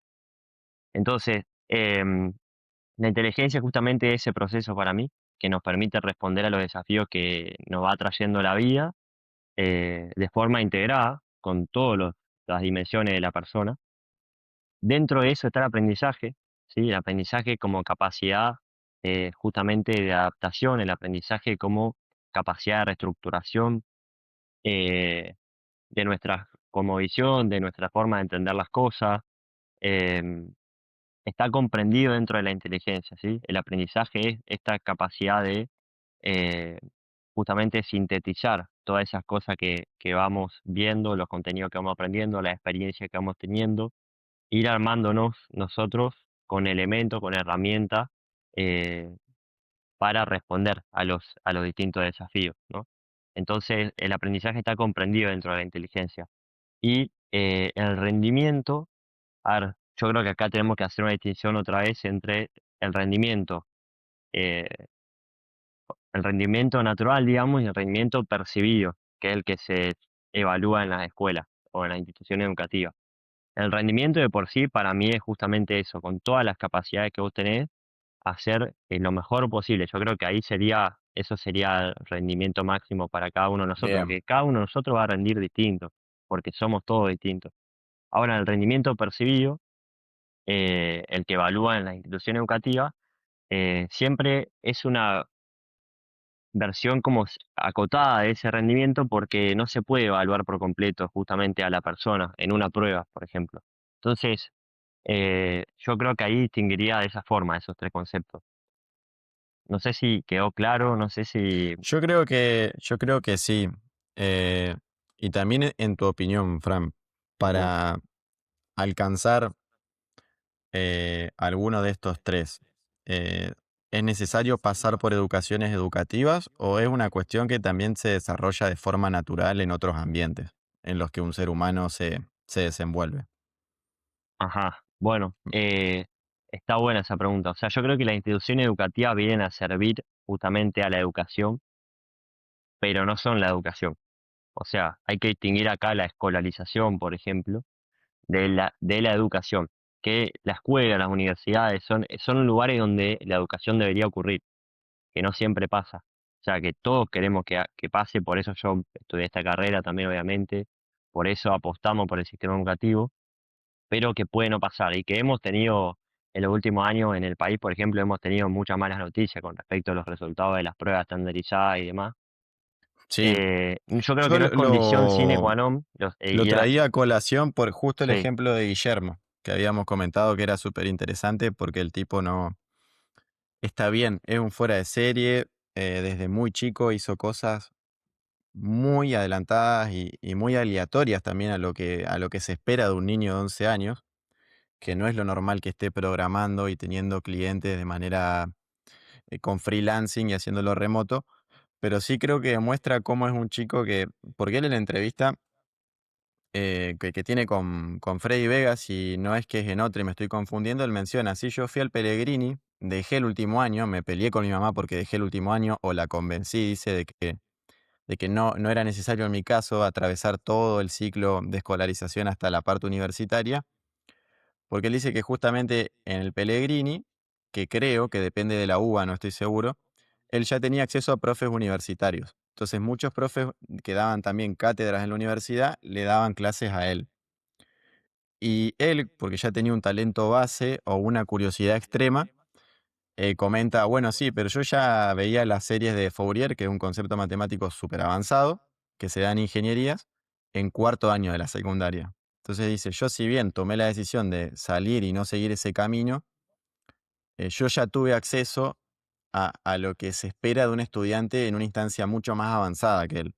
Entonces, la inteligencia justamente es ese proceso para mí, que nos permite responder a los desafíos que nos va trayendo la vida, de forma integrada, con todas las dimensiones de la persona. Dentro de eso está el aprendizaje, ¿sí? El aprendizaje como capacidad justamente de adaptación, el aprendizaje como capacidad de reestructuración, eh, de nuestra visión, de nuestra forma de entender las cosas, em, está comprendido dentro de la inteligencia, ¿sí? El aprendizaje es esta capacidad de eh, justamente sintetizar todas esas cosas que vamos viendo, los contenidos que vamos aprendiendo, la experiencia que vamos teniendo, ir armándonos nosotros con elementos, con herramientas, eh, para responder a los distintos desafíos, ¿no? Entonces, el aprendizaje está comprendido dentro de la inteligencia. Y el rendimiento, a ver, yo creo que acá tenemos que hacer una distinción otra vez entre el rendimiento, eh, el rendimiento natural, digamos, y el rendimiento percibido, que es el que se evalúa en las escuelas o en las instituciones educativas. El rendimiento de por sí para mí es justamente eso, con todas las capacidades que vos tenés, hacer lo mejor posible. Yo creo que ahí eso sería el rendimiento máximo para cada uno de nosotros, Bien, porque cada uno de nosotros va a rendir distinto, porque somos todos distintos. Ahora, el rendimiento percibido, el que evalúa en la institución educativa, siempre es una versión como acotada de ese rendimiento porque no se puede evaluar por completo justamente a la persona en una prueba, por ejemplo. Entonces, yo creo que ahí distinguiría de esa forma esos tres conceptos. No sé si quedó claro, no sé si... yo creo que sí. Eh, y también en tu opinión, Fran, Ujú. para alcanzar alguno de estos tres, eh, ¿es necesario pasar por educaciones educativas o es una cuestión que también se desarrolla de forma natural en otros ambientes en los que un ser humano se desenvuelve? Ajá, bueno, está buena esa pregunta. O sea, yo creo que las instituciones educativas vienen a servir justamente a la educación, pero no son la educación. O sea, hay que distinguir acá la escolarización, por ejemplo, de la educación, que la escuela, las universidades son lugares donde la educación debería ocurrir, que no siempre pasa. O sea, que todos queremos que pase, por eso yo estudié esta carrera también, obviamente, por eso apostamos por el sistema educativo, pero que puede no pasar y que hemos tenido en los últimos años en el país, por ejemplo, hemos tenido muchas malas noticias con respecto a los resultados de las pruebas estandarizadas y demás. Sí, Yo creo que yo no es condición sine qua non, lo traía a colación por justo el sí, ejemplo de Guillermo, que habíamos comentado que era súper interesante porque el tipo no está bien, es un fuera de serie, desde muy chico hizo cosas muy adelantadas y muy aleatorias también a lo que se espera de un niño de 11 años, que no es lo normal que esté programando y teniendo clientes de manera con freelancing y haciéndolo remoto, pero sí creo que demuestra cómo es un chico que, porque él en la entrevista que tiene con Freddy Vegas, y no es que es en otra y me estoy confundiendo, él menciona, sí, yo fui al Pellegrini, dejé el último año, me peleé con mi mamá porque dejé el último año, o la convencí, dice, de que no era necesario en mi caso atravesar todo el ciclo de escolarización hasta la parte universitaria, porque él dice que justamente en el Pellegrini, que creo que depende de la UBA, no estoy seguro, él ya tenía acceso a profes universitarios. Entonces muchos profes que daban también cátedras en la universidad le daban clases a él. Y él, porque ya tenía un talento base o una curiosidad extrema, comenta, bueno, sí, pero yo ya veía las series de Fourier, que es un concepto matemático súper avanzado, que se da en ingenierías, en cuarto año de la secundaria. Entonces dice, yo si bien tomé la decisión de salir y no seguir ese camino, yo ya tuve acceso a lo que se espera de un estudiante en una instancia mucho más avanzada que él.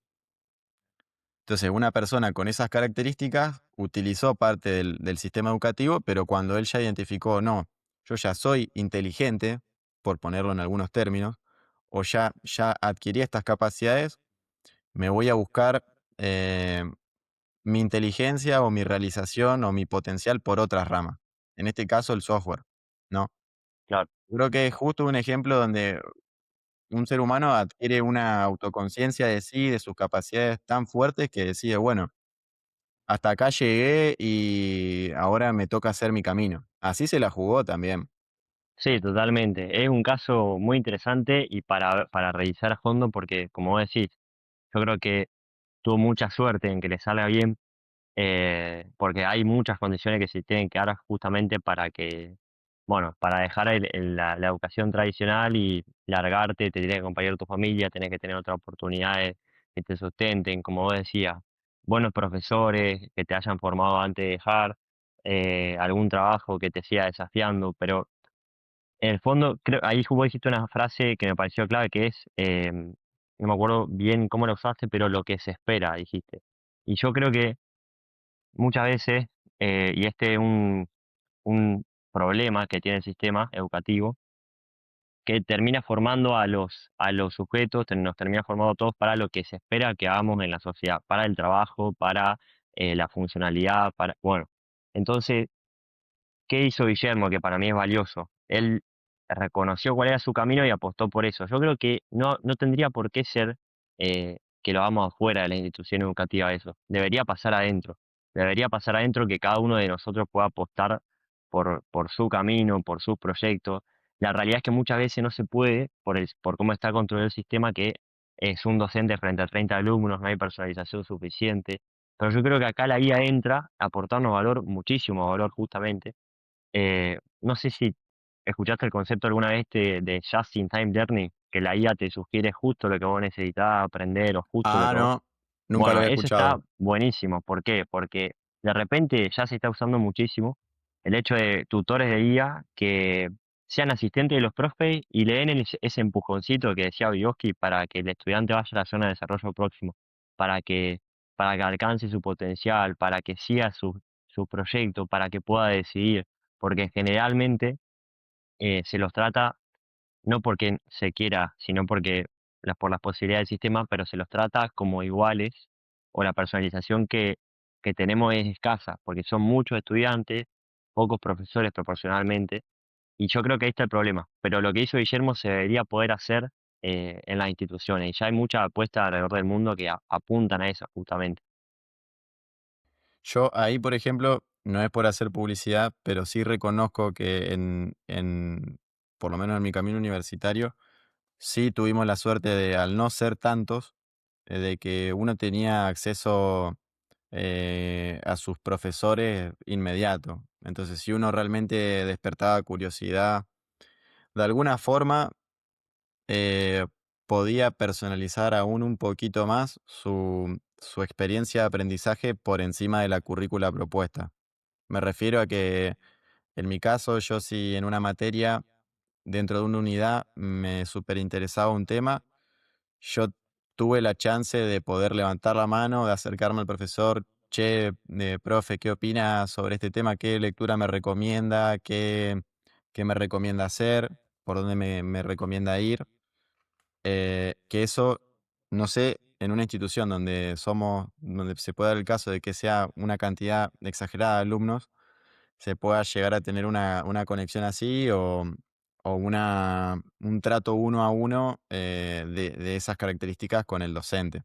Entonces, una persona con esas características utilizó parte del sistema educativo, pero cuando él ya identificó, no, yo ya soy inteligente, por ponerlo en algunos términos, o ya adquirí estas capacidades, me voy a buscar eh, mi inteligencia o mi realización o mi potencial por otras ramas. En este caso, el software, ¿no? claro. Creo que es justo un ejemplo donde un ser humano adquiere una autoconciencia de sí, de sus capacidades tan fuertes que decide, bueno, hasta acá llegué y ahora me toca hacer mi camino. Así se la jugó también. Sí, totalmente. Es un caso muy interesante y para revisar a fondo porque, como vos decís, yo creo que tuvo mucha suerte en que le salga bien, porque hay muchas condiciones que se tienen que dar justamente para que, bueno, para dejar la educación tradicional y largarte, te tiene que acompañar tu familia, tenés que tener otras oportunidades que te sustenten, como vos decías, buenos profesores que te hayan formado antes de dejar, algún trabajo que te siga desafiando, pero en el fondo, creo, ahí vos dijiste una frase que me pareció clave, que es, no me acuerdo bien cómo la usaste, pero lo que se espera, dijiste. Y yo creo que muchas veces, y este es un problema que tiene el sistema educativo, que termina formando a los sujetos, nos termina formando a todos para lo que se espera que hagamos en la sociedad, para el trabajo, para la funcionalidad, para, bueno, entonces ¿qué hizo Guillermo? Que para mí es valioso. Él reconoció cuál era su camino y apostó por eso. Yo creo que no tendría por qué ser que lo hagamos afuera de la institución educativa eso. Debería pasar adentro. Debería pasar adentro que cada uno de nosotros pueda apostar por su camino, por sus proyectos. La realidad es que muchas veces no se puede por cómo está construido el sistema, que es un docente frente a 30 alumnos, no hay personalización suficiente. Pero yo creo que acá la guía entra a aportarnos valor, muchísimo valor justamente, no sé si escuchaste el concepto alguna vez de Just in Time Learning, que la IA te sugiere justo lo que vos necesitas aprender o justo lo Ah, que vos... no, nunca lo Bueno, había eso está escuchado. buenísimo. ¿Por qué? Porque de repente ya se está usando muchísimo el hecho de tutores de IA que sean asistentes de los profes y le den ese empujoncito que decía Vygotsky para que el estudiante vaya a la zona de desarrollo próximo, para que, para que alcance su potencial, para que siga su proyecto, para que pueda decidir, porque generalmente se los trata no porque se quiera, sino porque por las posibilidades del sistema, pero se los trata como iguales, o la personalización que tenemos es escasa, porque son muchos estudiantes, pocos profesores proporcionalmente, y yo creo que ahí está el problema. Pero lo que hizo Guillermo se debería poder hacer en las instituciones, y ya hay muchas apuestas alrededor del mundo que apuntan a eso justamente. Yo ahí, por ejemplo, no es por hacer publicidad, pero sí reconozco que por lo menos en mi camino universitario, sí tuvimos la suerte de, al no ser tantos, de que uno tenía acceso a sus profesores inmediato. Entonces, si uno realmente despertaba curiosidad, de alguna forma eh, podía personalizar aún un poquito más su experiencia de aprendizaje por encima de la currícula propuesta. Me refiero a que en mi caso, yo si en una materia, dentro de una unidad, me superinteresaba un tema, yo tuve la chance de poder levantar la mano, de acercarme al profesor, che, profe, ¿qué opina sobre este tema? ¿Qué lectura me recomienda? ¿Qué me recomienda hacer? ¿Por dónde me recomienda ir? Que eso, no sé, en una institución donde se puede dar el caso de que sea una cantidad exagerada de alumnos, se pueda llegar a tener una conexión así o un trato uno a uno de esas características con el docente,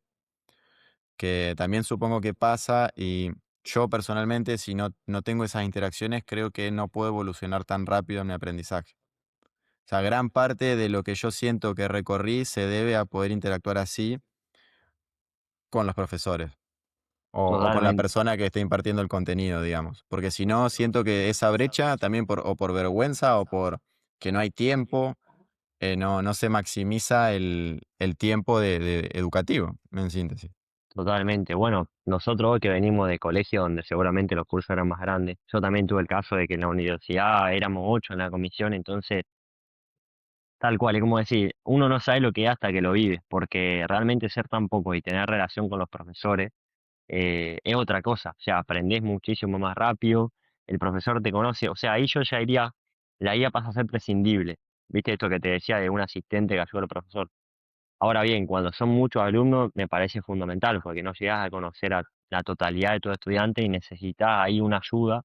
que también supongo que pasa y yo personalmente, si no tengo esas interacciones, creo que no puedo evolucionar tan rápido en mi aprendizaje. O sea, gran parte de lo que yo siento que recorrí se debe a poder interactuar así con los profesores o con la Totalmente. persona que esté impartiendo el contenido, digamos. Porque si no, siento que esa brecha también o por vergüenza o por que no hay tiempo, no se maximiza el tiempo de educativo, en síntesis. Totalmente. Bueno, nosotros hoy que venimos de colegio donde seguramente los cursos eran más grandes, yo también tuve el caso de que en la universidad éramos 8 en la comisión, entonces, tal cual, es como decir, uno no sabe lo que es hasta que lo vive, porque realmente ser tan poco y tener relación con los profesores es otra cosa, o sea, aprendés muchísimo más rápido, el profesor te conoce, o sea, ahí yo ya iría, la IA pasa a ser prescindible, viste esto que te decía de un asistente que ayuda al profesor. Ahora bien, cuando son muchos alumnos me parece fundamental, porque no llegas a conocer a la totalidad de tu estudiante y necesitas ahí una ayuda,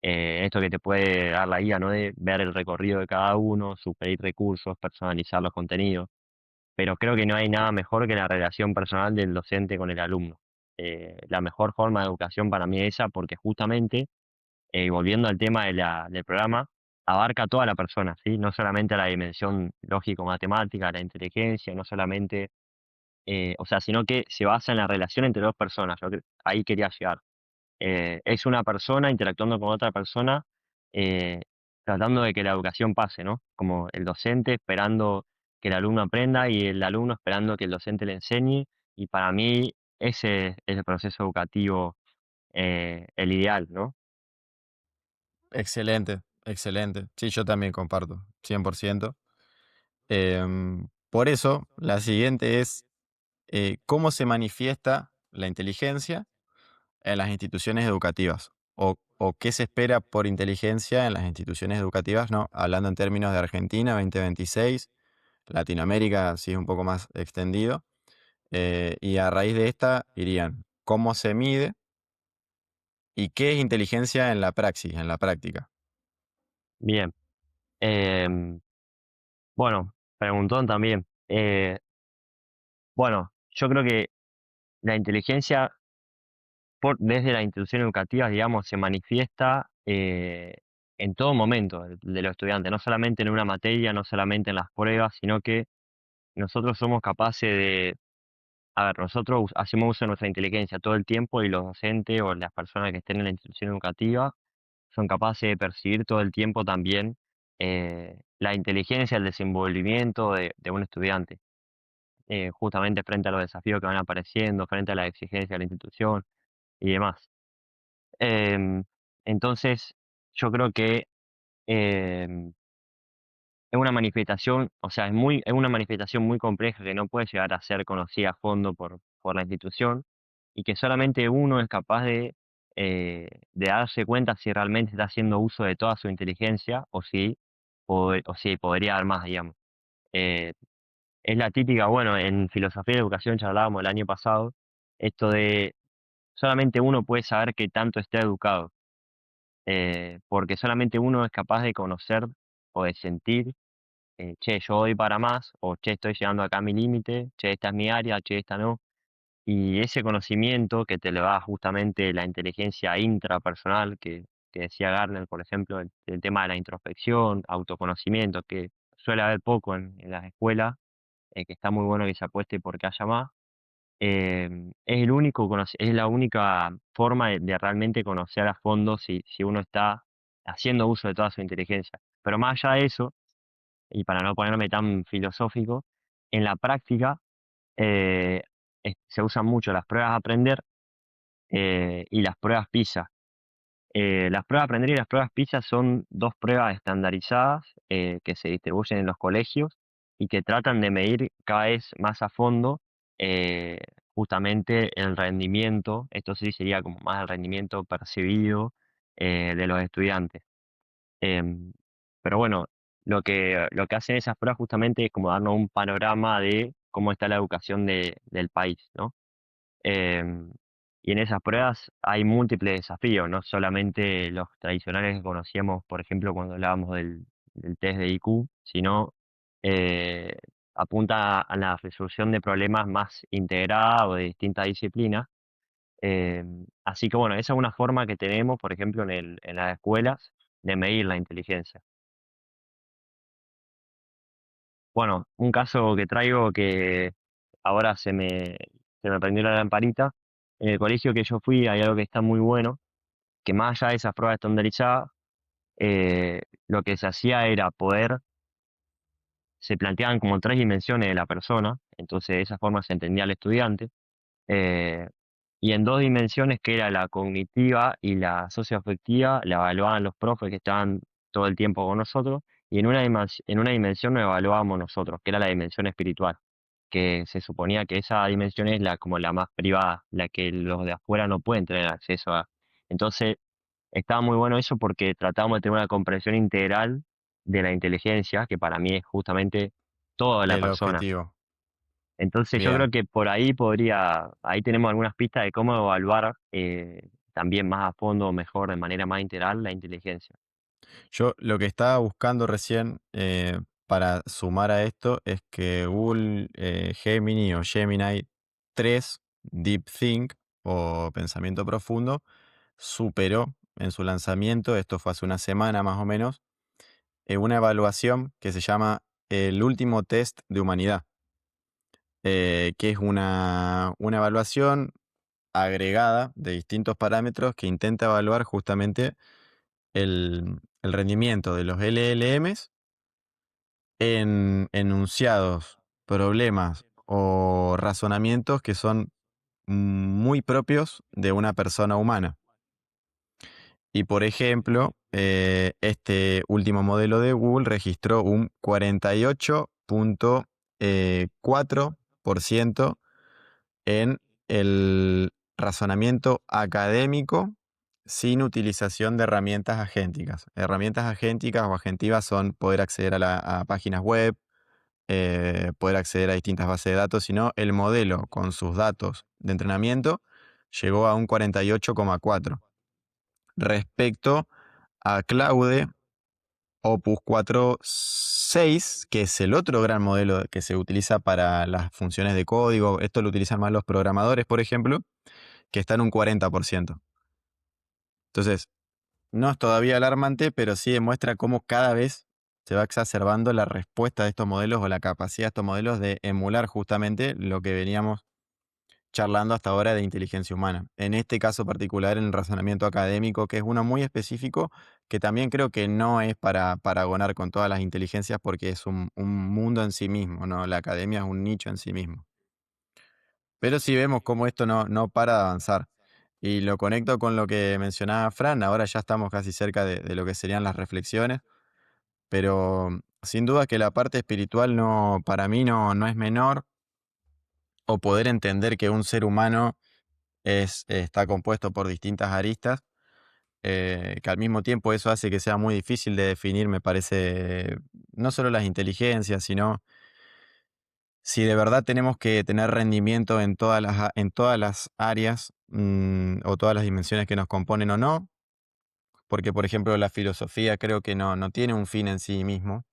esto que te puede dar la guía, ¿no? De ver el recorrido de cada uno, sugerir recursos, personalizar los contenidos, pero creo que no hay nada mejor que la relación personal del docente con el alumno. La mejor forma de educación para mí es esa, porque justamente, volviendo al tema del programa, abarca a toda la persona, ¿sí? No solamente a la dimensión lógico-matemática, la inteligencia, no solamente o sea, sino que se basa en la relación entre dos personas. Ahí quería llegar. Es una persona interactuando con otra persona, eh, tratando de que la educación pase, ¿no? Como el docente esperando que el alumno aprenda y el alumno esperando que el docente le enseñe. Y para mí ese es el proceso educativo, el ideal, ¿no? Excelente, excelente. Sí, yo también comparto, 100%. Por eso, la siguiente es, ¿cómo se manifiesta la inteligencia en las instituciones educativas? O o qué se espera por inteligencia en las instituciones educativas, ¿no? Hablando en términos de Argentina 2026, Latinoamérica sí es un poco más extendido, y a raíz de esta irían cómo se mide y qué es inteligencia en la praxis, en la práctica. Bien. Em, bueno, preguntón también. Bueno, yo creo que la inteligencia desde las instituciones educativas, digamos, se manifiesta en todo momento de los estudiantes, no solamente en una materia, no solamente en las pruebas, sino que nosotros somos capaces de, a ver, nosotros hacemos uso de nuestra inteligencia todo el tiempo y los docentes o las personas que estén en la institución educativa son capaces de percibir todo el tiempo también la inteligencia, el desenvolvimiento de un estudiante, justamente frente a los desafíos que van apareciendo, frente a las exigencias de la institución y demás. Em, entonces, yo creo que em, es una manifestación, o sea, es una manifestación muy compleja que no puede llegar a ser conocida a fondo por la institución y que solamente uno es capaz de darse cuenta si realmente está haciendo uso de toda su inteligencia o si podría dar más, digamos. Eh, es la típica, bueno, en filosofía de educación charlábamos el año pasado, esto de solamente uno puede saber qué tanto está educado, porque solamente uno es capaz de conocer o de sentir, che, yo doy para más, o che, estoy llegando acá a mi límite, che, esta es mi área, che, esta no. Y ese conocimiento que te le da justamente la inteligencia intrapersonal, que decía Gardner, por ejemplo, el tema de la introspección, autoconocimiento, que suele haber poco en las escuelas, que está muy bueno que se apueste porque haya más. Es es la única forma de realmente conocer a fondo si uno está haciendo uso de toda su inteligencia. Pero más allá de eso, y para no ponerme tan filosófico, en la práctica eh, se usan mucho las pruebas a aprender y las pruebas PISA. Las pruebas aprender y las pruebas PISA son dos pruebas estandarizadas que se distribuyen en los colegios y que tratan de medir cada vez más a fondo eh, justamente el rendimiento, esto sí sería como más el rendimiento percibido de los estudiantes. Em, pero bueno, lo que hacen esas pruebas justamente es como darnos un panorama de cómo está la educación del país, ¿no? Em, y en esas pruebas hay múltiples desafíos, no solamente los tradicionales que conocíamos, por ejemplo, cuando hablábamos del test de IQ, sino eh, apunta a la resolución de problemas más integrada o de distintas disciplinas. Así que bueno, esa es una forma que tenemos, por ejemplo, en las escuelas de medir la inteligencia. Bueno, un caso que traigo que ahora se me prendió la lamparita. En el colegio que yo fui hay algo que está muy bueno, que más allá de esas pruebas estandarizadas, lo que se hacía era se planteaban como tres dimensiones de la persona, entonces de esa forma se entendía al estudiante, eh, y en dos dimensiones que era la cognitiva y la socioafectiva, la evaluaban los profes que estaban todo el tiempo con nosotros, y en una dimensión lo evaluábamos nosotros, que era la dimensión espiritual, que se suponía que esa dimensión es como la más privada, la que los de afuera no pueden tener acceso a. Entonces, estaba muy bueno eso porque tratábamos de tener una comprensión integral de la inteligencia, que para mí es justamente toda la El persona. objetivo. Entonces yo creo Bien. que por ahí tenemos algunas pistas de cómo evaluar también más a fondo, mejor, de manera más integral la inteligencia. Yo lo que estaba buscando recién para sumar a esto es que Google Gemini o Gemini 3 DeepThink o pensamiento profundo superó en su lanzamiento, esto fue hace una semana más o menos, una evaluación que se llama el último test de humanidad, que es una evaluación agregada de distintos parámetros que intenta evaluar justamente el rendimiento de los LLMs en enunciados, problemas o razonamientos que son muy propios de una persona humana. Y por ejemplo, este último modelo de Google registró un 48,4% en el razonamiento académico sin utilización de herramientas agénticas. Herramientas agénticas o agentivas son poder acceder a páginas web, poder acceder a distintas bases de datos, sino el modelo con sus datos de entrenamiento llegó a un 48,4 respecto a Claude Opus 4.6, que es el otro gran modelo que se utiliza para las funciones de código. Esto lo utilizan más los programadores, por ejemplo, que está en un 40%. Entonces, no es todavía alarmante, pero sí demuestra cómo cada vez se va exacerbando la respuesta de estos modelos o la capacidad de estos modelos de emular justamente lo que veníamos charlando hasta ahora de inteligencia humana. En este caso particular, en el razonamiento académico, que es uno muy específico, que también creo que no es para paragonar con todas las inteligencias porque es un mundo en sí mismo, ¿no? La academia es un nicho en sí mismo. Pero sí vemos cómo esto no para de avanzar. Y lo conecto con lo que mencionaba Fran, ahora ya estamos casi cerca de lo que serían las reflexiones, pero sin duda que la parte espiritual no, para mí no es menor, o poder entender que un ser humano está compuesto por distintas aristas, que al mismo tiempo eso hace que sea muy difícil de definir, me parece, no solo las inteligencias, sino si de verdad tenemos que tener rendimiento en en todas las áreas, o todas las dimensiones que nos componen o no, porque por ejemplo la filosofía creo que no tiene un fin en sí mismo,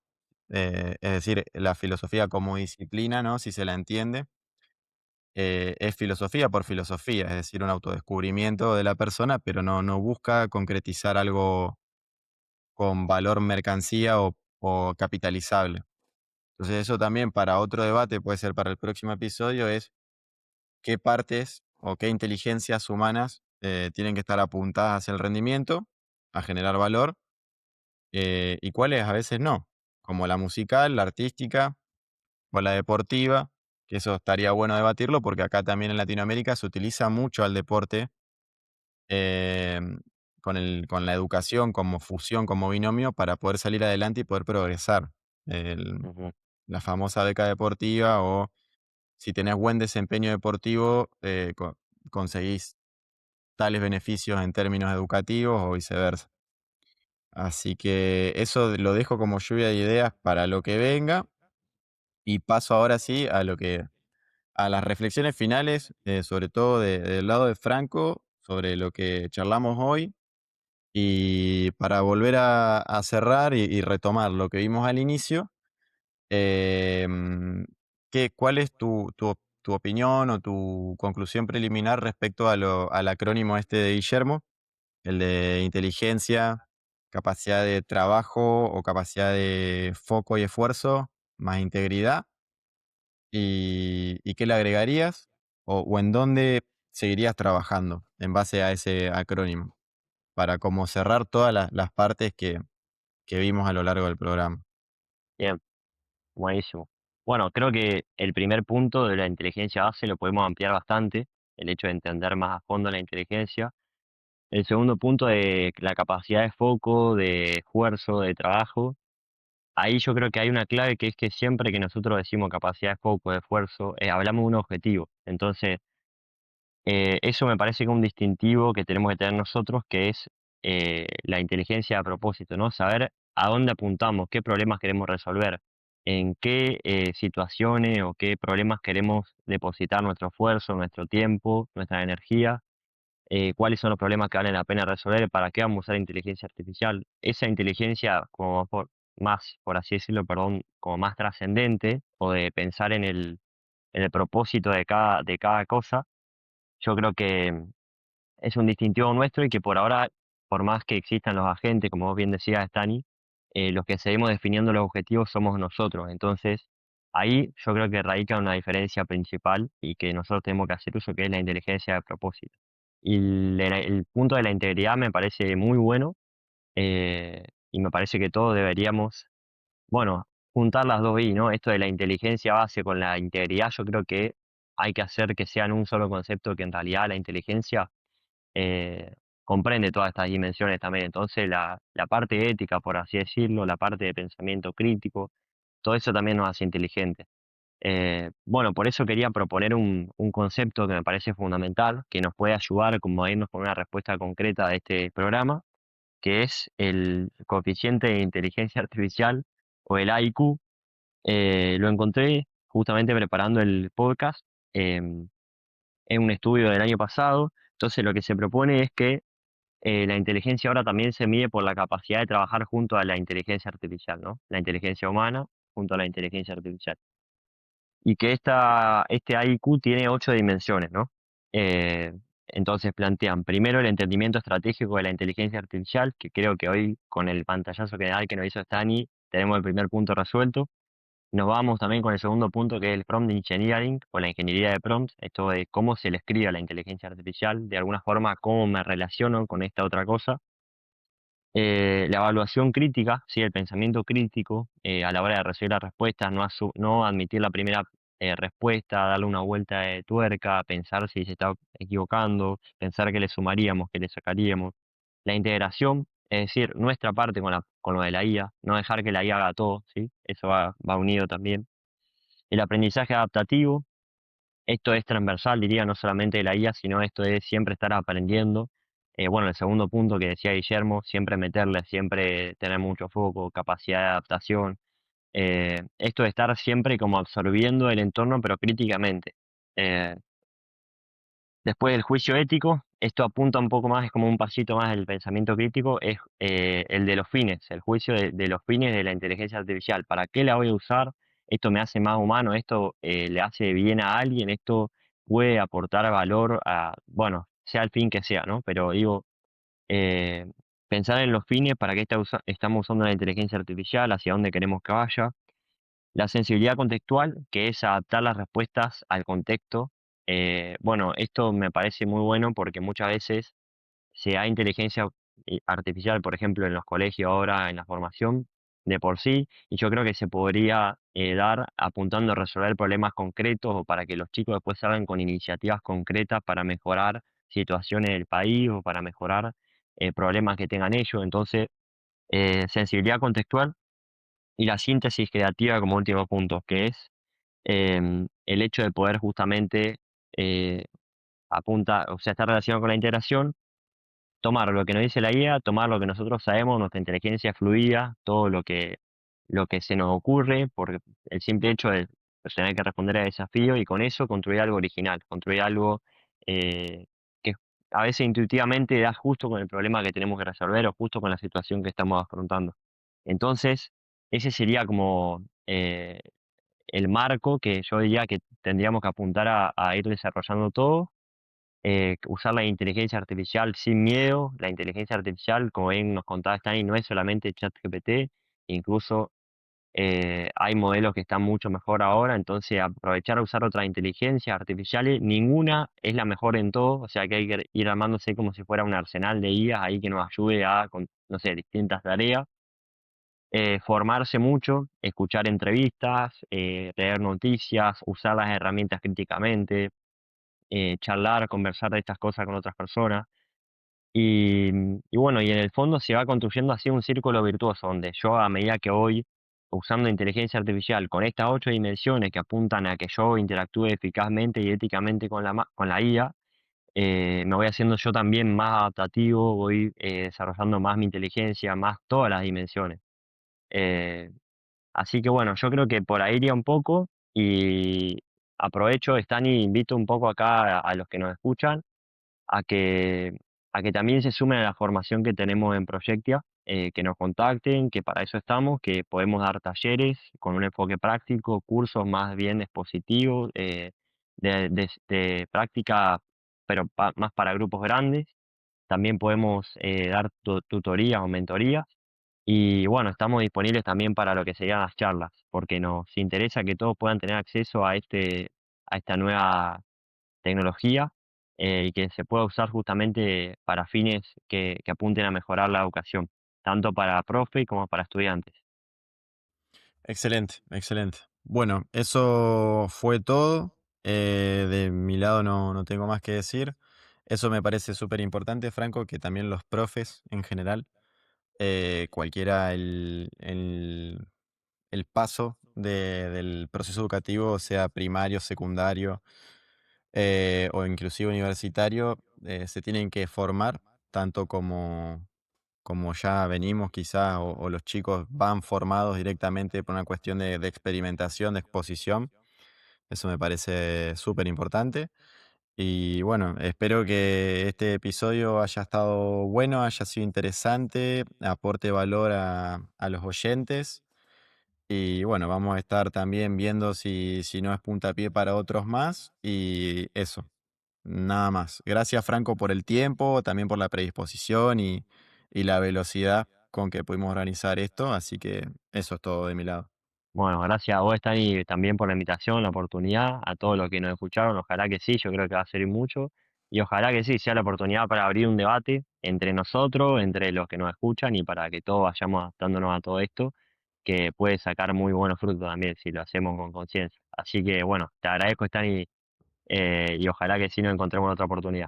es decir, la filosofía como disciplina, ¿no? Si se la entiende, es filosofía por filosofía, es decir, un autodescubrimiento de la persona, pero no busca concretizar algo con valor mercancía o capitalizable. Entonces eso también para otro debate, puede ser para el próximo episodio, es qué partes o qué inteligencias humanas tienen que estar apuntadas hacia el rendimiento, a generar valor, y cuáles a veces no, como la musical, la artística o la deportiva, que eso estaría bueno debatirlo porque acá también en Latinoamérica se utiliza mucho al deporte, em, con la educación como fusión, como binomio, para poder salir adelante y poder progresar. El- Ujú, la famosa beca deportiva o si tenés buen desempeño deportivo, conseguís tales beneficios en términos educativos o viceversa. Así que eso lo dejo como lluvia de ideas para lo que venga y paso ahora sí a las reflexiones finales, sobre todo del lado de Franco, sobre lo que charlamos hoy. Y para volver a cerrar y retomar lo que vimos al inicio, em, ¿cuál es tu opinión o tu conclusión preliminar respecto al acrónimo este de Guillermo, el de inteligencia, capacidad de trabajo o capacidad de foco y esfuerzo, más integridad? ¿Y qué le agregarías? O en dónde seguirías trabajando en base a ese acrónimo? Para como cerrar todas las partes que vimos a lo largo del programa. bien, buenísimo. Bueno, creo que el primer punto de la inteligencia base lo podemos ampliar bastante, el hecho de entender más a fondo la inteligencia. El segundo punto de la capacidad de foco, de esfuerzo, de trabajo. Ahí yo creo que hay una clave que es que siempre que nosotros decimos capacidad de foco, de esfuerzo, hablamos de un objetivo. Entonces, eso me parece que es un distintivo que tenemos que tener nosotros, que es la inteligencia a propósito, ¿no? Saber a dónde apuntamos, qué problemas queremos resolver, en qué situaciones o qué problemas queremos depositar nuestro esfuerzo, nuestro tiempo, nuestra energía, cuáles son los problemas que valen la pena resolver, para qué vamos a usar inteligencia artificial. Esa inteligencia, como más, por así decirlo, perdón, como más trascendente, o de pensar en el propósito de cada cosa, yo creo que es un distintivo nuestro y que por ahora, por más que existan los agentes, como vos bien decías, Stani, los que seguimos definiendo los objetivos somos nosotros. Entonces, ahí yo creo que radica una diferencia principal y que nosotros tenemos que hacer uso, que es la inteligencia de propósito. Y el punto de la integridad me parece muy bueno, y me parece que todos deberíamos, bueno, juntar las dos I, ¿no? Esto de la inteligencia base con la integridad, yo creo que hay que hacer que sean un solo concepto, que en realidad la inteligencia comprende todas estas dimensiones también. Entonces, la parte ética, por así decirlo, la parte de pensamiento crítico, todo eso también nos hace inteligentes. Bueno, por eso quería proponer un concepto que me parece fundamental, que nos puede ayudar como a irnos con una respuesta concreta a este programa, que es el coeficiente de inteligencia artificial o el IQ. Lo encontré justamente preparando el podcast em, en un estudio del año pasado. Entonces lo que se propone es que la inteligencia ahora también se mide por la capacidad de trabajar junto a la inteligencia artificial, ¿no? La inteligencia humana junto a la inteligencia artificial. Y que este IQ tiene 8 dimensiones, ¿no? Eh, entonces plantean primero el entendimiento estratégico de la inteligencia artificial, que creo que hoy con el pantallazo general que nos hizo Stani tenemos el primer punto resuelto. Nos vamos también con el segundo punto, que es el prompt engineering o la ingeniería de prompts, esto de cómo se le escribe a la inteligencia artificial, de alguna forma cómo me relaciono con esta otra cosa. La evaluación crítica, sí, el pensamiento crítico a la hora de recibir la respuesta, no admitir la primera respuesta, darle una vuelta de tuerca, pensar si se está equivocando, pensar qué le sumaríamos, qué le sacaríamos. La integración, es decir, nuestra parte con lo de la IA, no dejar que la IA haga todo, ¿sí? Eso va unido también. El aprendizaje adaptativo, esto es transversal, diría, no solamente de la IA, sino esto de siempre estar aprendiendo. Bueno, el segundo punto que decía Guillermo, siempre meterle, siempre tener mucho foco, capacidad de adaptación. Esto de estar siempre como absorbiendo el entorno, pero críticamente. Eh, Después del juicio ético, esto apunta un poco más, es como un pasito más del pensamiento crítico, es el de los fines, el juicio de los fines de la inteligencia artificial. ¿Para qué la voy a usar? ¿Esto me hace más humano? ¿Esto le hace bien a alguien? ¿Esto puede aportar valor a, bueno, sea el fin que sea, ¿no? Pero digo, eh, pensar en los fines, para qué estamos usando la inteligencia artificial, hacia dónde queremos que vaya. La sensibilidad contextual, que es adaptar las respuestas al contexto. Bueno, esto me parece muy bueno porque muchas veces se da inteligencia artificial, por ejemplo, en los colegios ahora, en la formación, de por sí, y yo creo que se podría dar apuntando a resolver problemas concretos o para que los chicos después salgan con iniciativas concretas para mejorar situaciones del país o para mejorar problemas que tengan ellos. Entonces, sensibilidad contextual y la síntesis creativa como último punto, que es el hecho de poder justamente eh, o sea, está relacionado con la integración, tomar lo que nos dice la guía, tomar lo que nosotros sabemos, nuestra inteligencia fluida, todo lo que se nos ocurre, por el simple hecho de tener que responder a desafío y con eso construir algo original, construir algo que a veces intuitivamente da justo con el problema que tenemos que resolver o justo con la situación que estamos afrontando. Entonces, ese sería como el marco que yo diría que tendríamos que apuntar a ir desarrollando todo, usar la inteligencia artificial sin miedo. La inteligencia artificial, como bien nos contaba Stani, no es solamente ChatGPT, incluso hay modelos que están mucho mejor ahora, entonces aprovechar a usar otras inteligencias artificiales, ninguna es la mejor en todo, o sea que hay que ir armándose como si fuera un arsenal de IAs ahí que nos ayude con, no sé, distintas tareas. Formarse mucho, escuchar entrevistas, leer noticias, usar las herramientas críticamente, charlar, conversar de estas cosas con otras personas. Y bueno, y en el fondo se va construyendo así un círculo virtuoso, donde yo a medida que voy usando inteligencia artificial con estas 8 dimensiones que apuntan a que yo interactúe eficazmente y éticamente con la IA, me voy haciendo yo también más adaptativo, voy desarrollando más mi inteligencia, más todas las dimensiones. Eh, Así que bueno, yo creo que por ahí iría un poco y aprovecho, Stan, y invito un poco acá a los que nos escuchan a que, a que también se sumen a la formación que tenemos en Proyectia, que nos contacten, que para eso estamos, que podemos dar talleres con un enfoque práctico, cursos más bien expositivos, de práctica, pero más para grupos grandes. También podemos dar tutorías o mentorías. Y bueno, estamos disponibles también para lo que serían las charlas, porque nos interesa que todos puedan tener acceso a esta nueva tecnología y que se pueda usar justamente para fines que apunten a mejorar la educación, tanto para profe como para estudiantes. Excelente, excelente. Bueno, eso fue todo. De mi lado no tengo más que decir. Eso me parece súper importante, Franco, que también los profes en general, cualquiera el paso del proceso educativo, sea primario, secundario, o inclusive universitario, se tienen que formar tanto como ya venimos quizás, o los chicos van formados directamente por una cuestión de experimentación, de exposición. Eso me parece súper importante. Y bueno, espero que este episodio haya estado bueno, haya sido interesante, aporte valor a los oyentes. Y bueno, vamos a estar también viendo si no es puntapié para otros más. Y eso, nada más. Gracias, Franco, por el tiempo, también por la predisposición y la velocidad con que pudimos organizar esto. Así que eso es todo de mi lado. Bueno, gracias a vos, Stani, también por la invitación, la oportunidad, a todos los que nos escucharon, ojalá que sí, yo creo que va a servir mucho, y ojalá que sí, sea la oportunidad para abrir un debate entre nosotros, entre los que nos escuchan, y para que todos vayamos adaptándonos a todo esto, que puede sacar muy buenos frutos también si lo hacemos con conciencia. Así que bueno, te agradezco, Stani, y ojalá que sí nos encontremos en otra oportunidad.